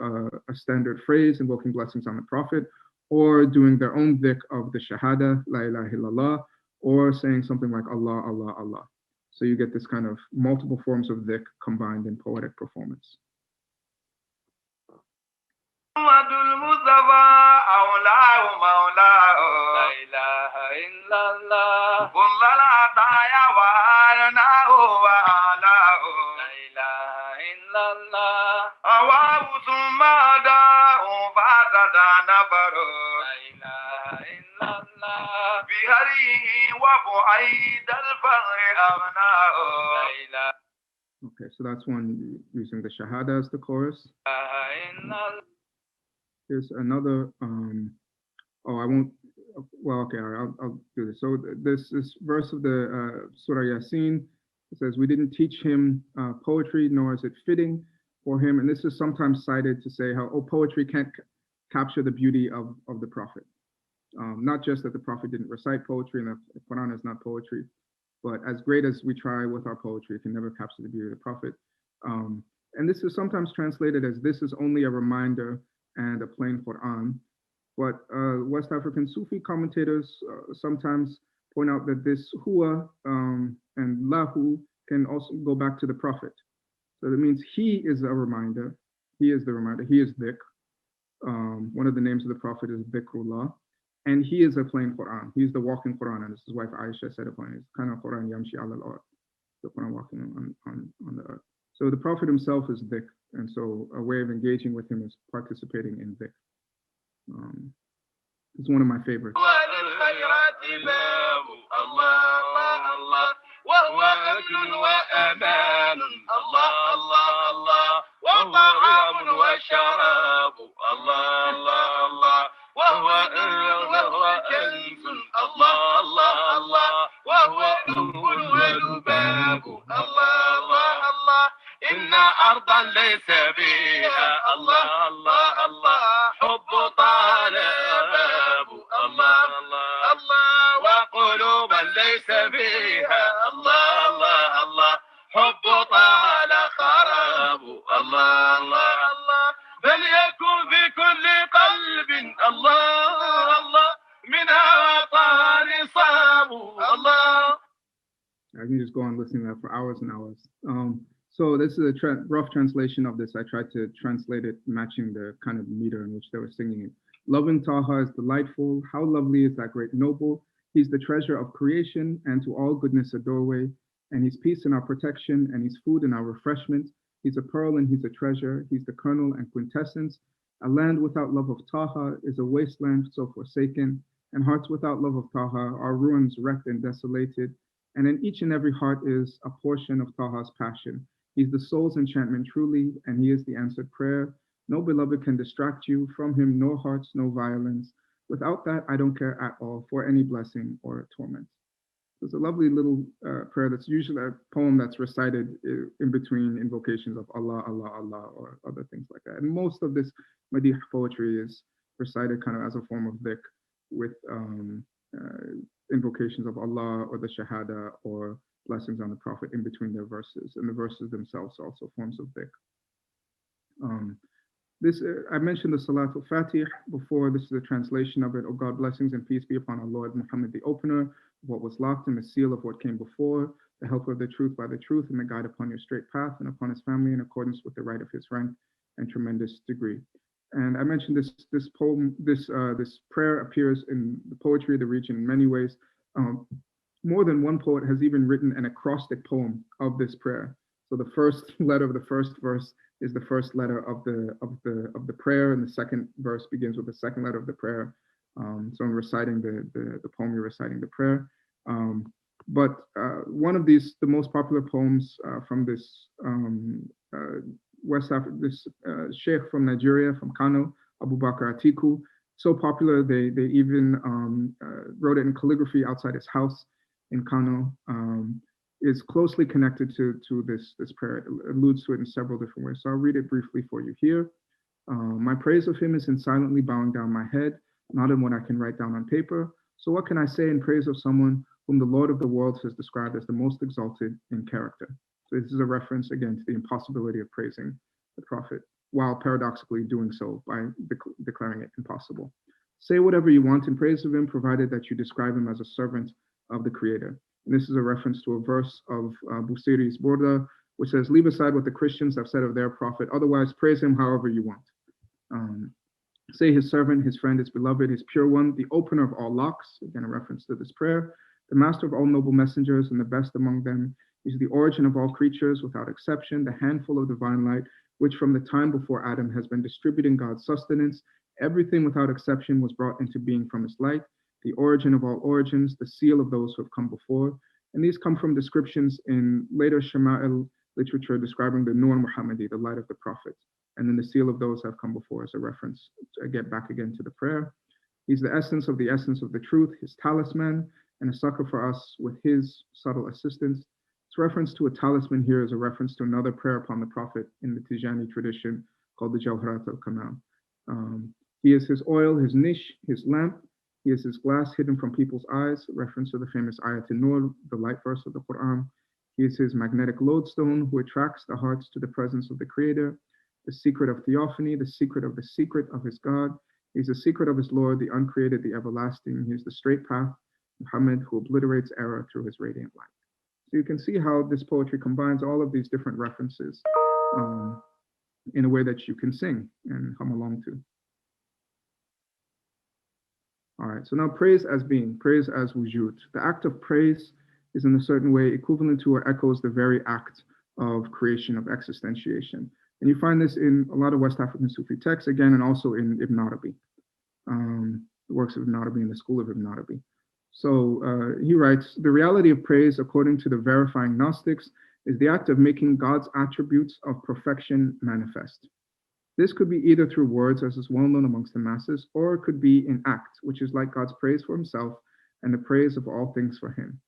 a standard phrase invoking blessings on the Prophet, or doing their own dhikr of the shahada, la ilaha illallah, or saying something like Allah, Allah, Allah. So you get this kind of multiple forms of dhikr combined in poetic performance. Okay, so that's one using the shahada as the chorus. Here's another, I'll do this. So this verse of the Surah Yasin It says, we didn't teach him poetry, nor is it fitting for him. And this is sometimes cited to say how, poetry can't capture the beauty of the Prophet. Not just that the Prophet didn't recite poetry, and the Quran is not poetry, but as great as we try with our poetry, it can never capture the beauty of the Prophet. And this is sometimes translated as, this is only a reminder and a plain Quran. But West African Sufi commentators sometimes point out that this huwa and lahu can also go back to the Prophet. So that means he is a reminder. He is the reminder. He is dhikr. One of the names of the Prophet is Dhikrullah. And he is a plain Quran. He's the walking Quran. And this is why Aisha said upon it, Kana Quran yamshi al-ard, the Quran walking on the earth. So the Prophet himself is dhikr. And so a way of engaging with him is participating in dhikr. It's one of my favorites. وهو أكل وأمان الله الله الله وطعام وشراب الله الله الله وهو كنز الله الله الله وهو نور ولباب الله الله الله إن أرضا ليس بها الله الله الله حب طالب الله الله الله وقلوبا ليس بها الله الله الله حب طال خراب الله الله الله فليكن في كل قلب الله الله منها طال صاب الله. I can just go on listening to that for hours and hours. So this is a rough translation of this. I tried to translate it matching the kind of meter in which they were singing it. Loving Taha is delightful. How lovely is that great noble. He's the treasure of creation, and to all goodness a doorway. And he's peace in our protection, and he's food in our refreshment. He's a pearl and he's a treasure. He's the kernel and quintessence. A land without love of Taha is a wasteland so forsaken, and hearts without love of Taha are ruins wrecked and desolated. And in each and every heart is a portion of Taha's passion. He's the soul's enchantment truly, and he is the answered prayer. No beloved can distract you from him, no hearts, no violence. Without that, I don't care at all for any blessing or torment. It's a lovely little prayer that's usually a poem that's recited in between invocations of Allah, Allah, Allah, or other things like that. And most of this Madih poetry is recited kind of as a form of dhikr with invocations of Allah or the Shahada or blessings on the Prophet in between their verses. And the verses themselves are also forms of dhikr. I mentioned the Salatul Fatih before. This is a translation of it. O God, blessings and peace be upon our Lord Muhammad, the opener of what was locked, and the seal of what came before, the helper of the truth by the truth, and the guide upon your straight path, and upon his family in accordance with the right of his rank and tremendous degree. And I mentioned this poem, this prayer appears in the poetry of the region in many ways. More than one poet has even written an acrostic poem of this prayer. So the first letter of the first verse is the first letter of the prayer, and the second verse begins with the second letter of the prayer. So I'm reciting the poem, you're reciting the prayer. But one of the most popular poems from this West Africa, this Sheikh from Nigeria, from Kano, Abu Bakr Atiku, so popular they even wrote it in calligraphy outside his house in Kano. Is closely connected to this prayer. It alludes to it in several different ways. So I'll read it briefly for you here. My praise of him is in silently bowing down my head, not in what I can write down on paper. So what can I say in praise of someone whom the Lord of the worlds has described as the most exalted in character? So this is a reference again to the impossibility of praising the Prophet, while paradoxically doing so by declaring it impossible. Say whatever you want in praise of him, provided that you describe him as a servant of the Creator. And this is a reference to a verse of Busiri's Burda, which says, leave aside what the Christians have said of their prophet, otherwise praise him however you want. Say his servant, his friend, his beloved, his pure one, the opener of all locks, again a reference to this prayer, the master of all noble messengers and the best among them. He's the origin of all creatures without exception, the handful of divine light, which from the time before Adam has been distributing God's sustenance. Everything without exception was brought into being from his light, the origin of all origins, the seal of those who have come before. And these come from descriptions in later Shama'il literature describing the Nur Muhammadi, the light of the Prophet. And then the seal of those who have come before as a reference to get back again to the prayer. He's the essence of the truth, his talisman, and a succor for us with his subtle assistance. This reference to a talisman here is a reference to another prayer upon the Prophet in the Tijani tradition called the Jawharat al-Kamal. He is his oil, his niche, his lamp. He is his glass hidden from people's eyes, reference to the famous Ayat an-Nur, the light verse of the Quran. He is his magnetic lodestone who attracts the hearts to the presence of the Creator, the secret of theophany, the secret of his God. He's the secret of his Lord, the uncreated, the everlasting. He is the straight path, Muhammad, who obliterates error through his radiant light. So you can see how this poetry combines all of these different references in a way that you can sing and hum along to. All right, so now praise as being, praise as wujud. The act of praise is in a certain way equivalent to or echoes the very act of creation, of existentiation. And you find this in a lot of West African Sufi texts, again, and also in Ibn Arabi, the works of Ibn Arabi and the school of Ibn Arabi. So he writes, the reality of praise, according to the verifying Gnostics, is the act of making God's attributes of perfection manifest. This could be either through words, as is well known amongst the masses, or it could be in act, which is like God's praise for himself and the praise of all things for him.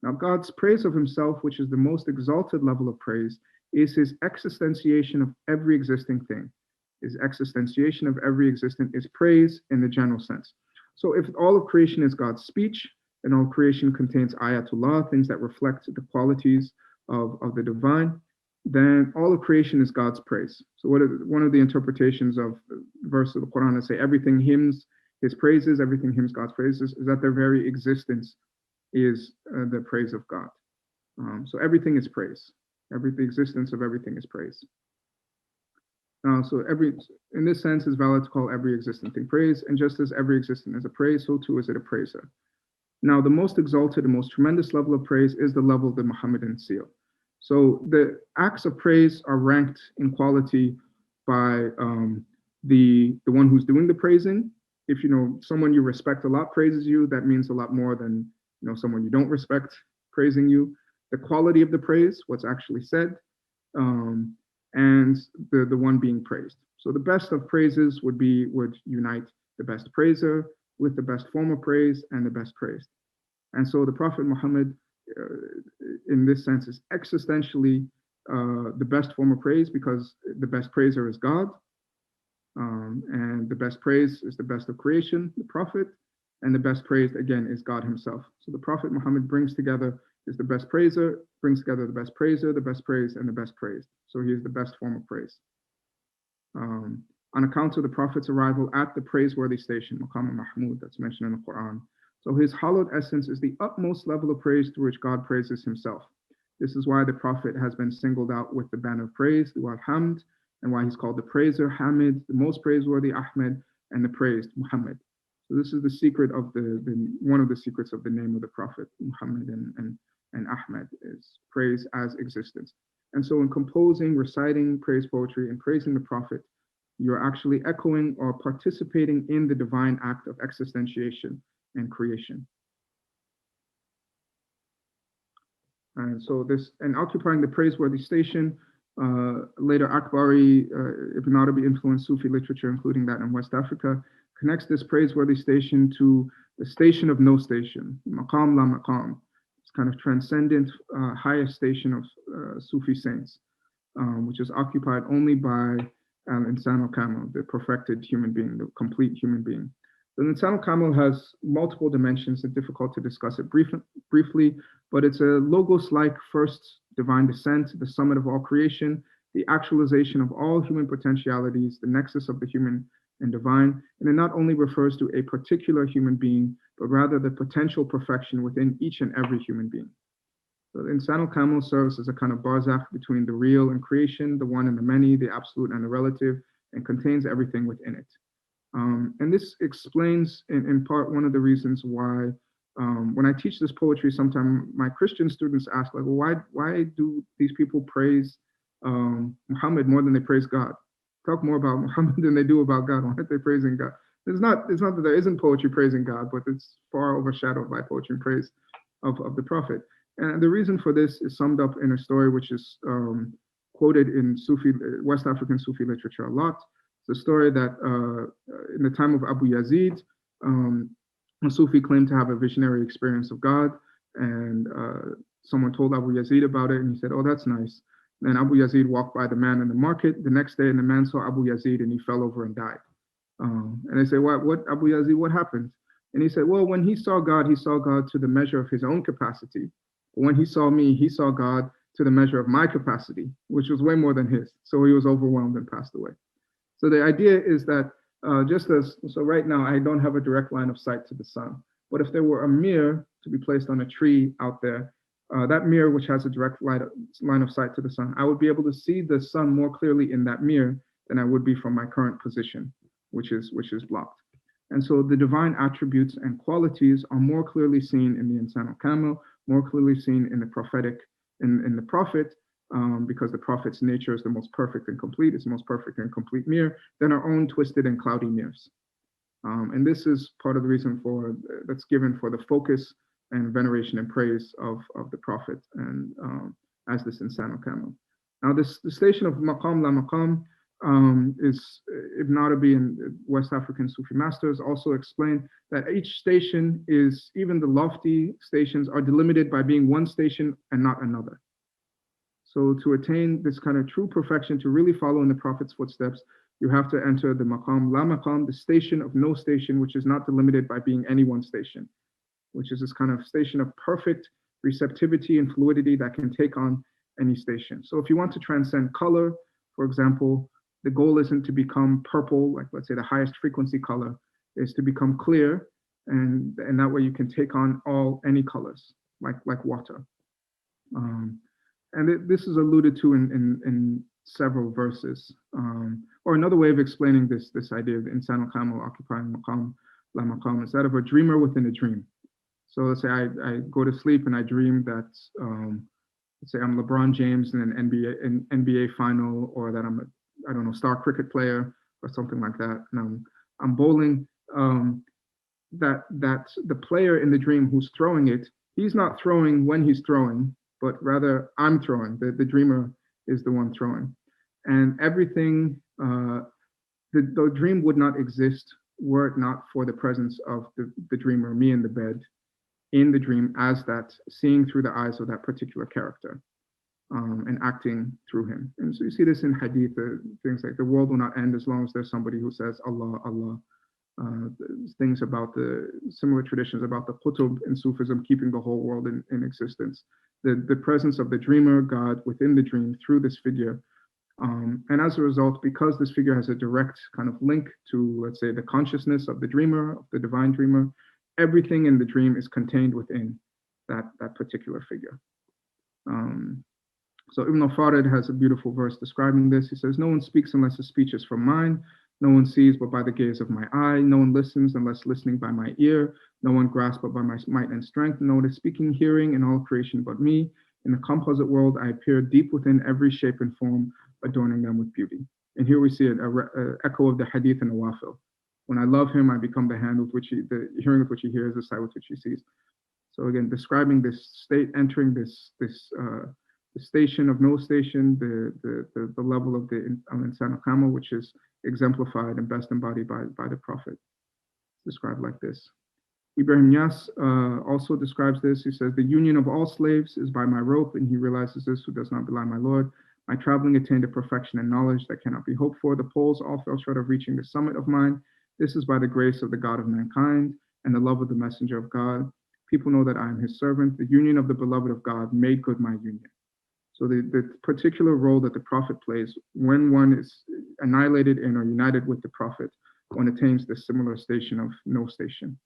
Now, God's praise of himself, which is the most exalted level of praise, is his existentiation of every existing thing. His existentiation of every existent is praise in the general sense. So if all of creation is God's speech, and all creation contains ayatullah, things that reflect the qualities of the divine, then all of creation is God's praise. So one of the interpretations of the verse of the Quran that say everything hymns his praises, everything hymns God's praises, is that their very existence is the praise of God. So everything is praise. The existence of everything is praise. So in this sense, it's valid to call every existent thing praise, and just as every existent is a praise, so too is it a praiser. Now, the most exalted and most tremendous level of praise is the level of the Muhammadan seal. So the acts of praise are ranked in quality by the one who's doing the praising. If someone you respect a lot praises you, that means a lot more than someone you don't respect praising you. The quality of the praise, what's actually said, and the one being praised. So the best of praises would unite the best praiser with the best form of praise and the best praised. And so the Prophet Muhammad, in this sense, is existentially the best form of praise, because the best praiser is God, and the best praise is the best of creation, the Prophet, and the best praised, again, is God himself. So the Prophet Muhammad is the best praiser, brings together the best praiser, the best praised, and the best praised. So he is the best form of praise. On account of the Prophet's arrival at the praiseworthy station, Maqam Mahmud, that's mentioned in the Quran. So his hallowed essence is the utmost level of praise through which God praises himself. This is why the Prophet has been singled out with the banner of praise, the Alhamd, and why he's called the praiser, Hamid, the most praiseworthy, Ahmed, and the praised, Muhammad. So this is the secret of one of the secrets of the name of the Prophet, Muhammad and Ahmed, is praise as existence. And so in composing, reciting praise poetry, and praising the Prophet, you're actually echoing or participating in the divine act of existentiation and creation. And so occupying the praiseworthy station, later Akbari, Ibn Arabi influenced Sufi literature, including that in West Africa, connects this praiseworthy station to the station of no station, maqam la maqam. It's kind of transcendent, highest station of Sufi saints, which is occupied only by al-insan al-kamil, the perfected human being, the complete human being. The insan al-kamil has multiple dimensions. It's difficult to discuss it briefly, but it's a logos-like first divine descent, the summit of all creation, the actualization of all human potentialities, the nexus of the human and divine. And it not only refers to a particular human being, but rather the potential perfection within each and every human being. So the Insan al-Kamil serves as a kind of barzakh between the real and creation, the one and the many, the absolute and the relative, and contains everything within it. And this explains in part one of the reasons why when I teach this poetry, sometimes my Christian students ask, like, well, why do these people praise Muhammad more than they praise God? Talk more about Muhammad than they do about God. Why aren't they praising God? It's not that there isn't poetry praising God, but it's far overshadowed by poetry and praise of the Prophet. And the reason for this is summed up in a story which is quoted in West African Sufi literature a lot. It's a story that in the time of Abu Yazid, a Sufi claimed to have a visionary experience of God, and someone told Abu Yazid about it, and he said, oh, that's nice. Then Abu Yazid walked by the man in the market the next day, and the man saw Abu Yazid, and he fell over and died. And they say, what Abu Yazid, what happened? And he said, well, when he saw God to the measure of his own capacity. When he saw me, he saw God to the measure of my capacity, which was way more than his. So he was overwhelmed and passed away. So the idea is that so right now, I don't have a direct line of sight to the sun. But if there were a mirror to be placed on a tree out there, that mirror, which has a direct line of sight to the sun, I would be able to see the sun more clearly in that mirror than I would be from my current position, which is blocked. And so the divine attributes and qualities are more clearly seen in the Insan al-Kamil, more clearly seen in the prophetic, in the prophet, because the prophet's nature is the most perfect and complete, it's the most perfect and complete mirror, than our own twisted and cloudy mirrors. And this is part of the reason that's given for the focus and veneration and praise of the prophet and as this Insan al-Kamil. Now the station of maqam la maqam is Ibn Arabi and West African Sufi masters also explain that each station is, even the lofty stations are delimited by being one station and not another. So to attain this kind of true perfection, to really follow in the Prophet's footsteps, you have to enter the maqam la maqam, the station of no station, which is not delimited by being any one station, which is this kind of station of perfect receptivity and fluidity that can take on any station. So if you want to transcend color, for example, the goal isn't to become purple, like let's say the highest frequency color, is to become clear, and that way you can take on any colors, like water. And this is alluded to in several verses. Or another way of explaining this idea of Insan al-Kamil occupying maqam la maqam is that of a dreamer within a dream. So let's say I go to sleep and I dream that let's say I'm LeBron James in an NBA final, or that I'm a star cricket player or something like that, and I'm bowling. That the player in the dream who's throwing it, he's not throwing when he's throwing, but rather I'm throwing. The dreamer is the one throwing, and everything. The dream would not exist were it not for the presence of the dreamer, me in the bed, in the dream, as that, seeing through the eyes of that particular character. And acting through him. And so you see this in hadith, things like the world will not end as long as there's somebody who says Allah, Allah. Things about the similar traditions about the qutub in Sufism, keeping the whole world in existence. The presence of the dreamer, God, within the dream through this figure. And as a result, because this figure has a direct kind of link to, let's say, the consciousness of the dreamer, of the divine dreamer, everything in the dream is contained within that particular figure. So Ibn al-Farid has a beautiful verse describing this. He says, no one speaks unless his speech is from mine. No one sees but by the gaze of my eye. No one listens unless listening by my ear. No one grasps but by my might and strength. No one is speaking, hearing in all creation but me. In the composite world, I appear deep within every shape and form, adorning them with beauty. And here we see an echo of the hadith and Nawafil. When I love him, I become the hand with which the hearing with which he hears, the sight with which he sees. So again, describing this state, entering the station of no station, the level of the Insan al-Kamil, which is exemplified and best embodied by the Prophet. Described like this. Ibrahim Yas also describes this. He says, the union of all slaves is by my rope, and he realizes this who does not belie my Lord. My traveling attained a perfection and knowledge that cannot be hoped for. The poles all fell short of reaching the summit of mine. This is by the grace of the God of mankind and the love of the messenger of God. People know that I am his servant. The union of the beloved of God made good my union. So the particular role that the Prophet plays when one is annihilated in or united with the Prophet, one attains this similar station of no station.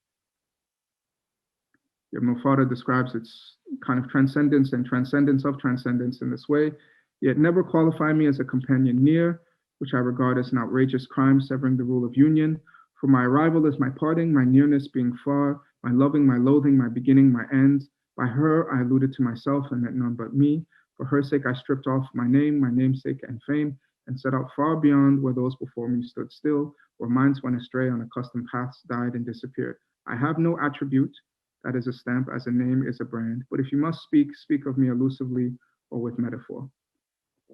Ibn al-Farid describes its kind of transcendence and transcendence of transcendence in this way. Yet never qualify me as a companion near, which I regard as an outrageous crime, severing the rule of union. For my arrival is my parting, my nearness being far, my loving, my loathing, my beginning, my end. By her I alluded to myself and meant none but me. For her sake I stripped off my namesake and fame, and set out far beyond where those before me stood still, where minds went astray on accustomed paths, died and disappeared. I have no attribute, that is a stamp, as a name is a brand. But if you must speak, speak of me elusively or with metaphor.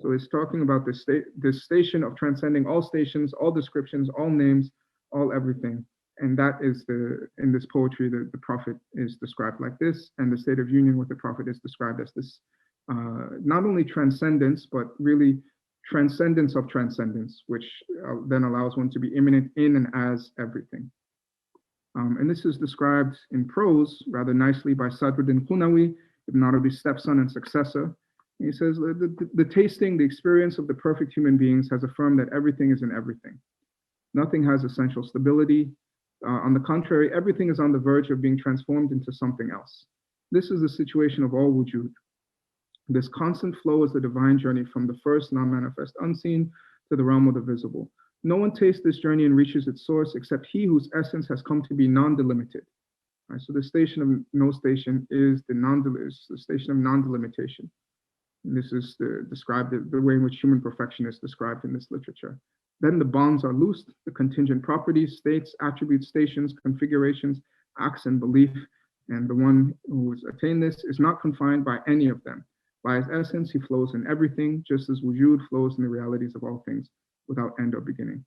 So it's talking about this station of transcending all stations, all descriptions, all names, all everything, And that is in this poetry, the Prophet is described like this, and the state of union with the Prophet is described as this, not only transcendence, but really transcendence of transcendence, which then allows one to be immanent in and as everything. And this is described in prose rather nicely by Sadruddin Khunawi, Ibn Arabi's stepson and successor. And he says, the tasting, the experience of the perfect human beings has affirmed that everything is in everything. Nothing has essential stability. On the contrary, everything is on the verge of being transformed into something else. This is the situation of all wujud. This constant flow is the divine journey from the first non-manifest unseen to the realm of the visible. No one tastes this journey and reaches its source except he whose essence has come to be non-delimited. Right, so the station of no station is the station of non-delimitation. And this is described the way in which human perfection is described in this literature. Then the bonds are loosed, the contingent properties, states, attributes, stations, configurations, acts, and belief. And the one who has attained this is not confined by any of them. By his essence, he flows in everything, just as wujud flows in the realities of all things, without end or beginning.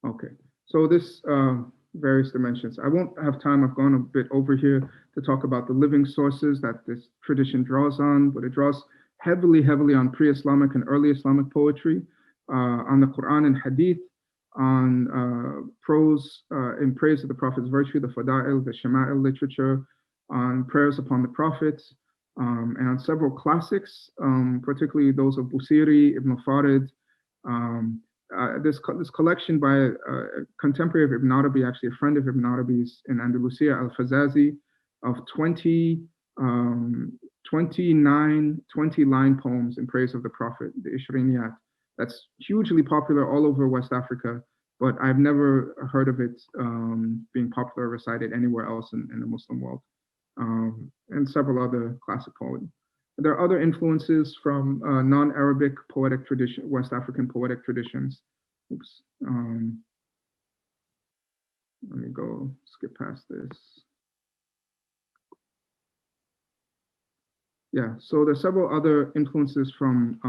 Okay, so this various dimensions. I won't have time, I've gone a bit over here to talk about the living sources that this tradition draws on, but it draws heavily on pre-Islamic and early Islamic poetry, on the Quran and Hadith, on prose in praise of the Prophet's virtue, the Fada'il, the Shama'il literature, on prayers upon the Prophet, and on several classics, particularly those of Busiri, Ibn Farid. This collection by a contemporary of Ibn Arabi, actually a friend of Ibn Arabi's in Andalusia, Al-Fazazi, of 20 line poems in praise of the Prophet, the Ishriniyat. That's hugely popular all over West Africa, but I've never heard of it being popular or recited anywhere else in the Muslim world, and several other classic poems. There are other influences from non-Arabic poetic tradition, West African poetic traditions. Oops. Let me go skip past this. Yeah, so there's several other influences from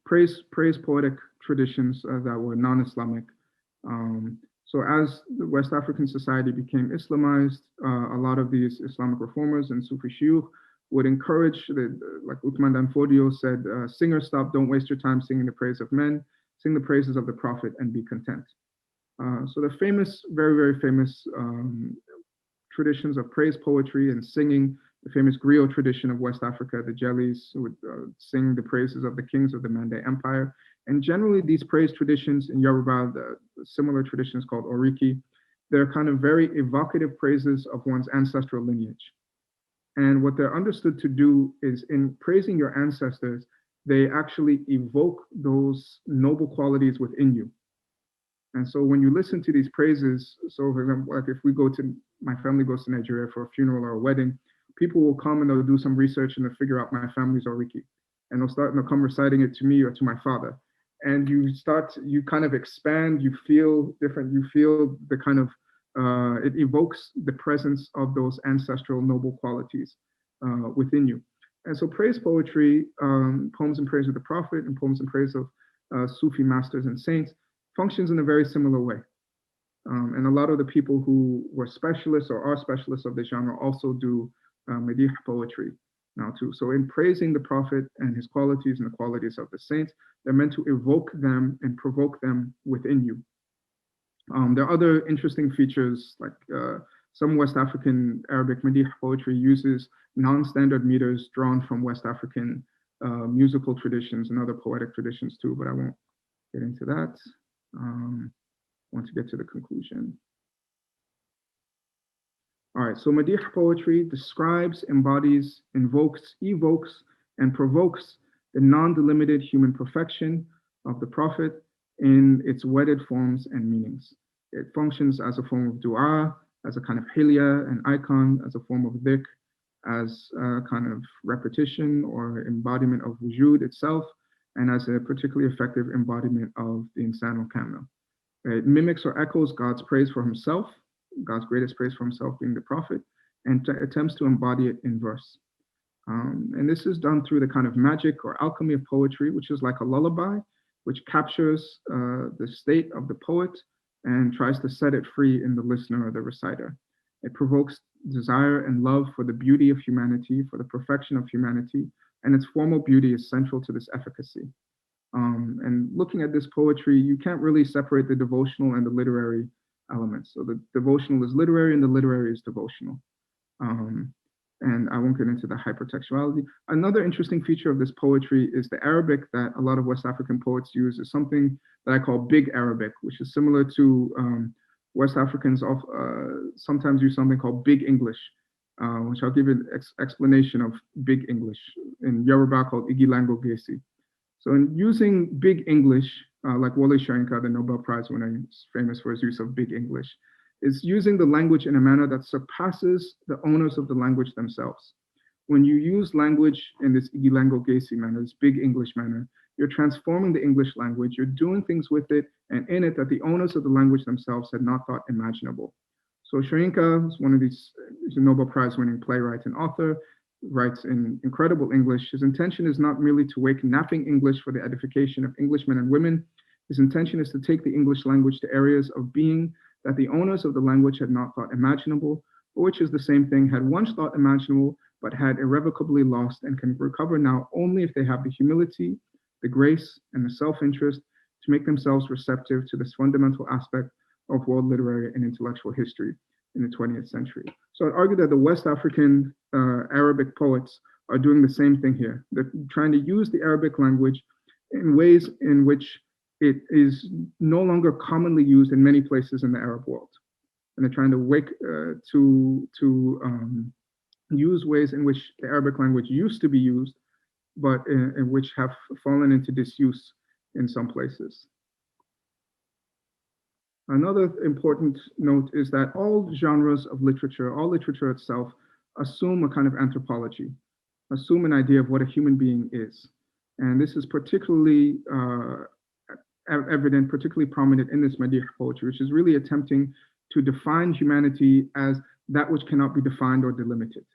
praise poetic traditions that were non-Islamic. So as the West African society became Islamized, a lot of these Islamic reformers and Sufi shuyukh would encourage, like Uthman Danfodio said, singers stop, don't waste your time singing the praise of men, sing the praises of the Prophet and be content. So the famous, very famous traditions of praise poetry and singing, the famous griot tradition of West Africa, the Jellies would sing the praises of the kings of the Mande Empire. And generally these praise traditions in Yoruba, the similar traditions called Oriki, they're kind of very evocative praises of one's ancestral lineage. And what they're understood to do is in praising your ancestors, they actually evoke those noble qualities within you. And so when you listen to these praises, so for example, like if my family goes to Nigeria for a funeral or a wedding, people will come and they'll do some research and they'll figure out my family's Oriki. And they'll come reciting it to me or to my father. And you kind of expand, you feel different, you feel the kind of, it evokes the presence of those ancestral noble qualities within you. And so praise poetry, poems in praise of the Prophet and poems in praise of Sufi masters and saints functions in a very similar way. And a lot of the people who were specialists or are specialists of the genre also do Madih poetry now too. So in praising the Prophet and his qualities and the qualities of the saints, they're meant to evoke them and provoke them within you. There are other interesting features, like some West African Arabic Madih poetry uses non-standard meters drawn from West African musical traditions and other poetic traditions too, but I won't get into that. I want to get to the conclusion. All right, so Madih poetry describes, embodies, invokes, evokes, and provokes the non-delimited human perfection of the Prophet in its wedded forms and meanings. It functions as a form of dua, as a kind of hilya, an icon, as a form of dhikr, as a kind of repetition or embodiment of wujud itself, and as a particularly effective embodiment of the insan al-kamil. It mimics or echoes God's praise for himself, God's greatest praise for himself being the Prophet, and attempts to embody it in verse. And this is done through the kind of magic or alchemy of poetry, which is like a lullaby, which captures the state of the poet and tries to set it free in the listener or the reciter. It provokes desire and love for the beauty of humanity, for the perfection of humanity, and its formal beauty is central to this efficacy. And looking at this poetry, you can't really separate the devotional and the literary elements. So the devotional is literary and the literary is devotional. And I won't get into the hypertextuality. Another interesting feature of this poetry is the Arabic that a lot of West African poets use is something that I call Big Arabic, which is similar to West Africans sometimes use something called Big English, which I'll give an explanation of Big English, in Yoruba called Igilango Gesi. So in using Big English, like Wole Soyinka, the Nobel Prize winner, is famous for his use of Big English, is using the language in a manner that surpasses the owners of the language themselves. When you use language in this Igilango Gesi manner, this Big English manner, you're transforming the English language, you're doing things with it and in it that the owners of the language themselves had not thought imaginable. So Soyinka is one of these, he's a Nobel Prize winning playwright and author, writes in incredible English. His intention is not merely to wake napping English for the edification of Englishmen and women. His intention is to take the English language to areas of being that the owners of the language had not thought imaginable, or which is the same thing, had once thought imaginable, but had irrevocably lost and can recover now only if they have the humility, the grace, and the self-interest to make themselves receptive to this fundamental aspect of world literary and intellectual history in the 20th century. So I'd argue that the West African Arabic poets are doing the same thing here. They're trying to use the Arabic language in ways in which it is no longer commonly used in many places in the Arab world. And they're trying to use ways in which the Arabic language used to be used, but in which have fallen into disuse in some places. Another important note is that all genres of literature, all literature itself, assume a kind of anthropology, assume an idea of what a human being is. And this is particularly evident, particularly prominent in this Madih poetry, which is really attempting to define humanity as that which cannot be defined or delimited.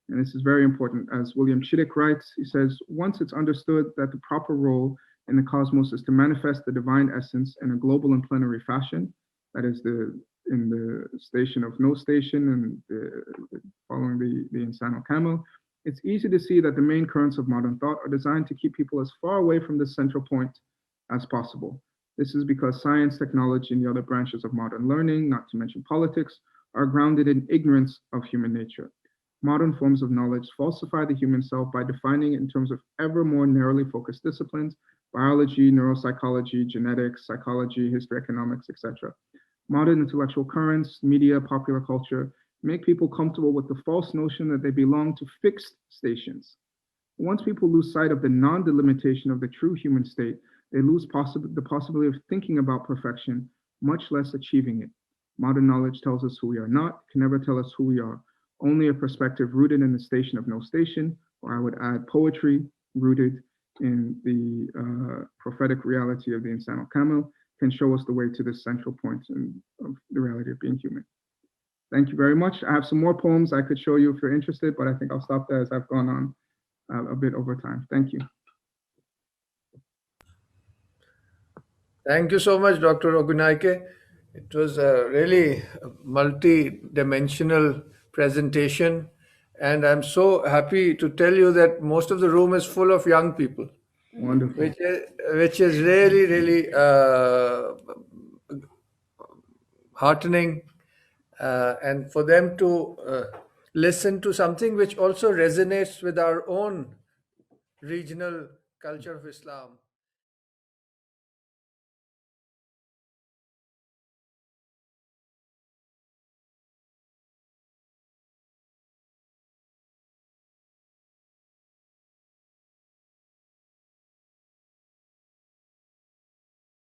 And this is very important. As William Chittick writes, he says, once it's understood that the proper role in the cosmos is to manifest the divine essence in a global and plenary fashion, that is in the station of no station and following the Insano Camel, it's easy to see that the main currents of modern thought are designed to keep people as far away from this central point as possible. This is because science, technology, and the other branches of modern learning, not to mention politics, are grounded in ignorance of human nature. Modern forms of knowledge falsify the human self by defining it in terms of ever more narrowly focused disciplines, biology, neuropsychology, genetics, psychology, history, economics, etc. Modern intellectual currents, media, popular culture, make people comfortable with the false notion that they belong to fixed stations. Once people lose sight of the non-delimitation of the true human state, they lose the possibility of thinking about perfection, much less achieving it. Modern knowledge tells us who we are not, can never tell us who we are. Only a perspective rooted in the station of no station, or I would add poetry rooted in the prophetic reality of the Insano Camel, can show us the way to this central point of the reality of being human. Thank you very much. I have some more poems I could show you if you're interested, but I think I'll stop there as I've gone on a bit over time. Thank you. Thank you so much, Dr. Ogunnaike. It was a really multi-dimensional presentation, and I'm so happy to tell you that most of the room is full of young people. Wonderful. Which is really, really heartening, and for them to listen to something which also resonates with our own regional culture of Islam.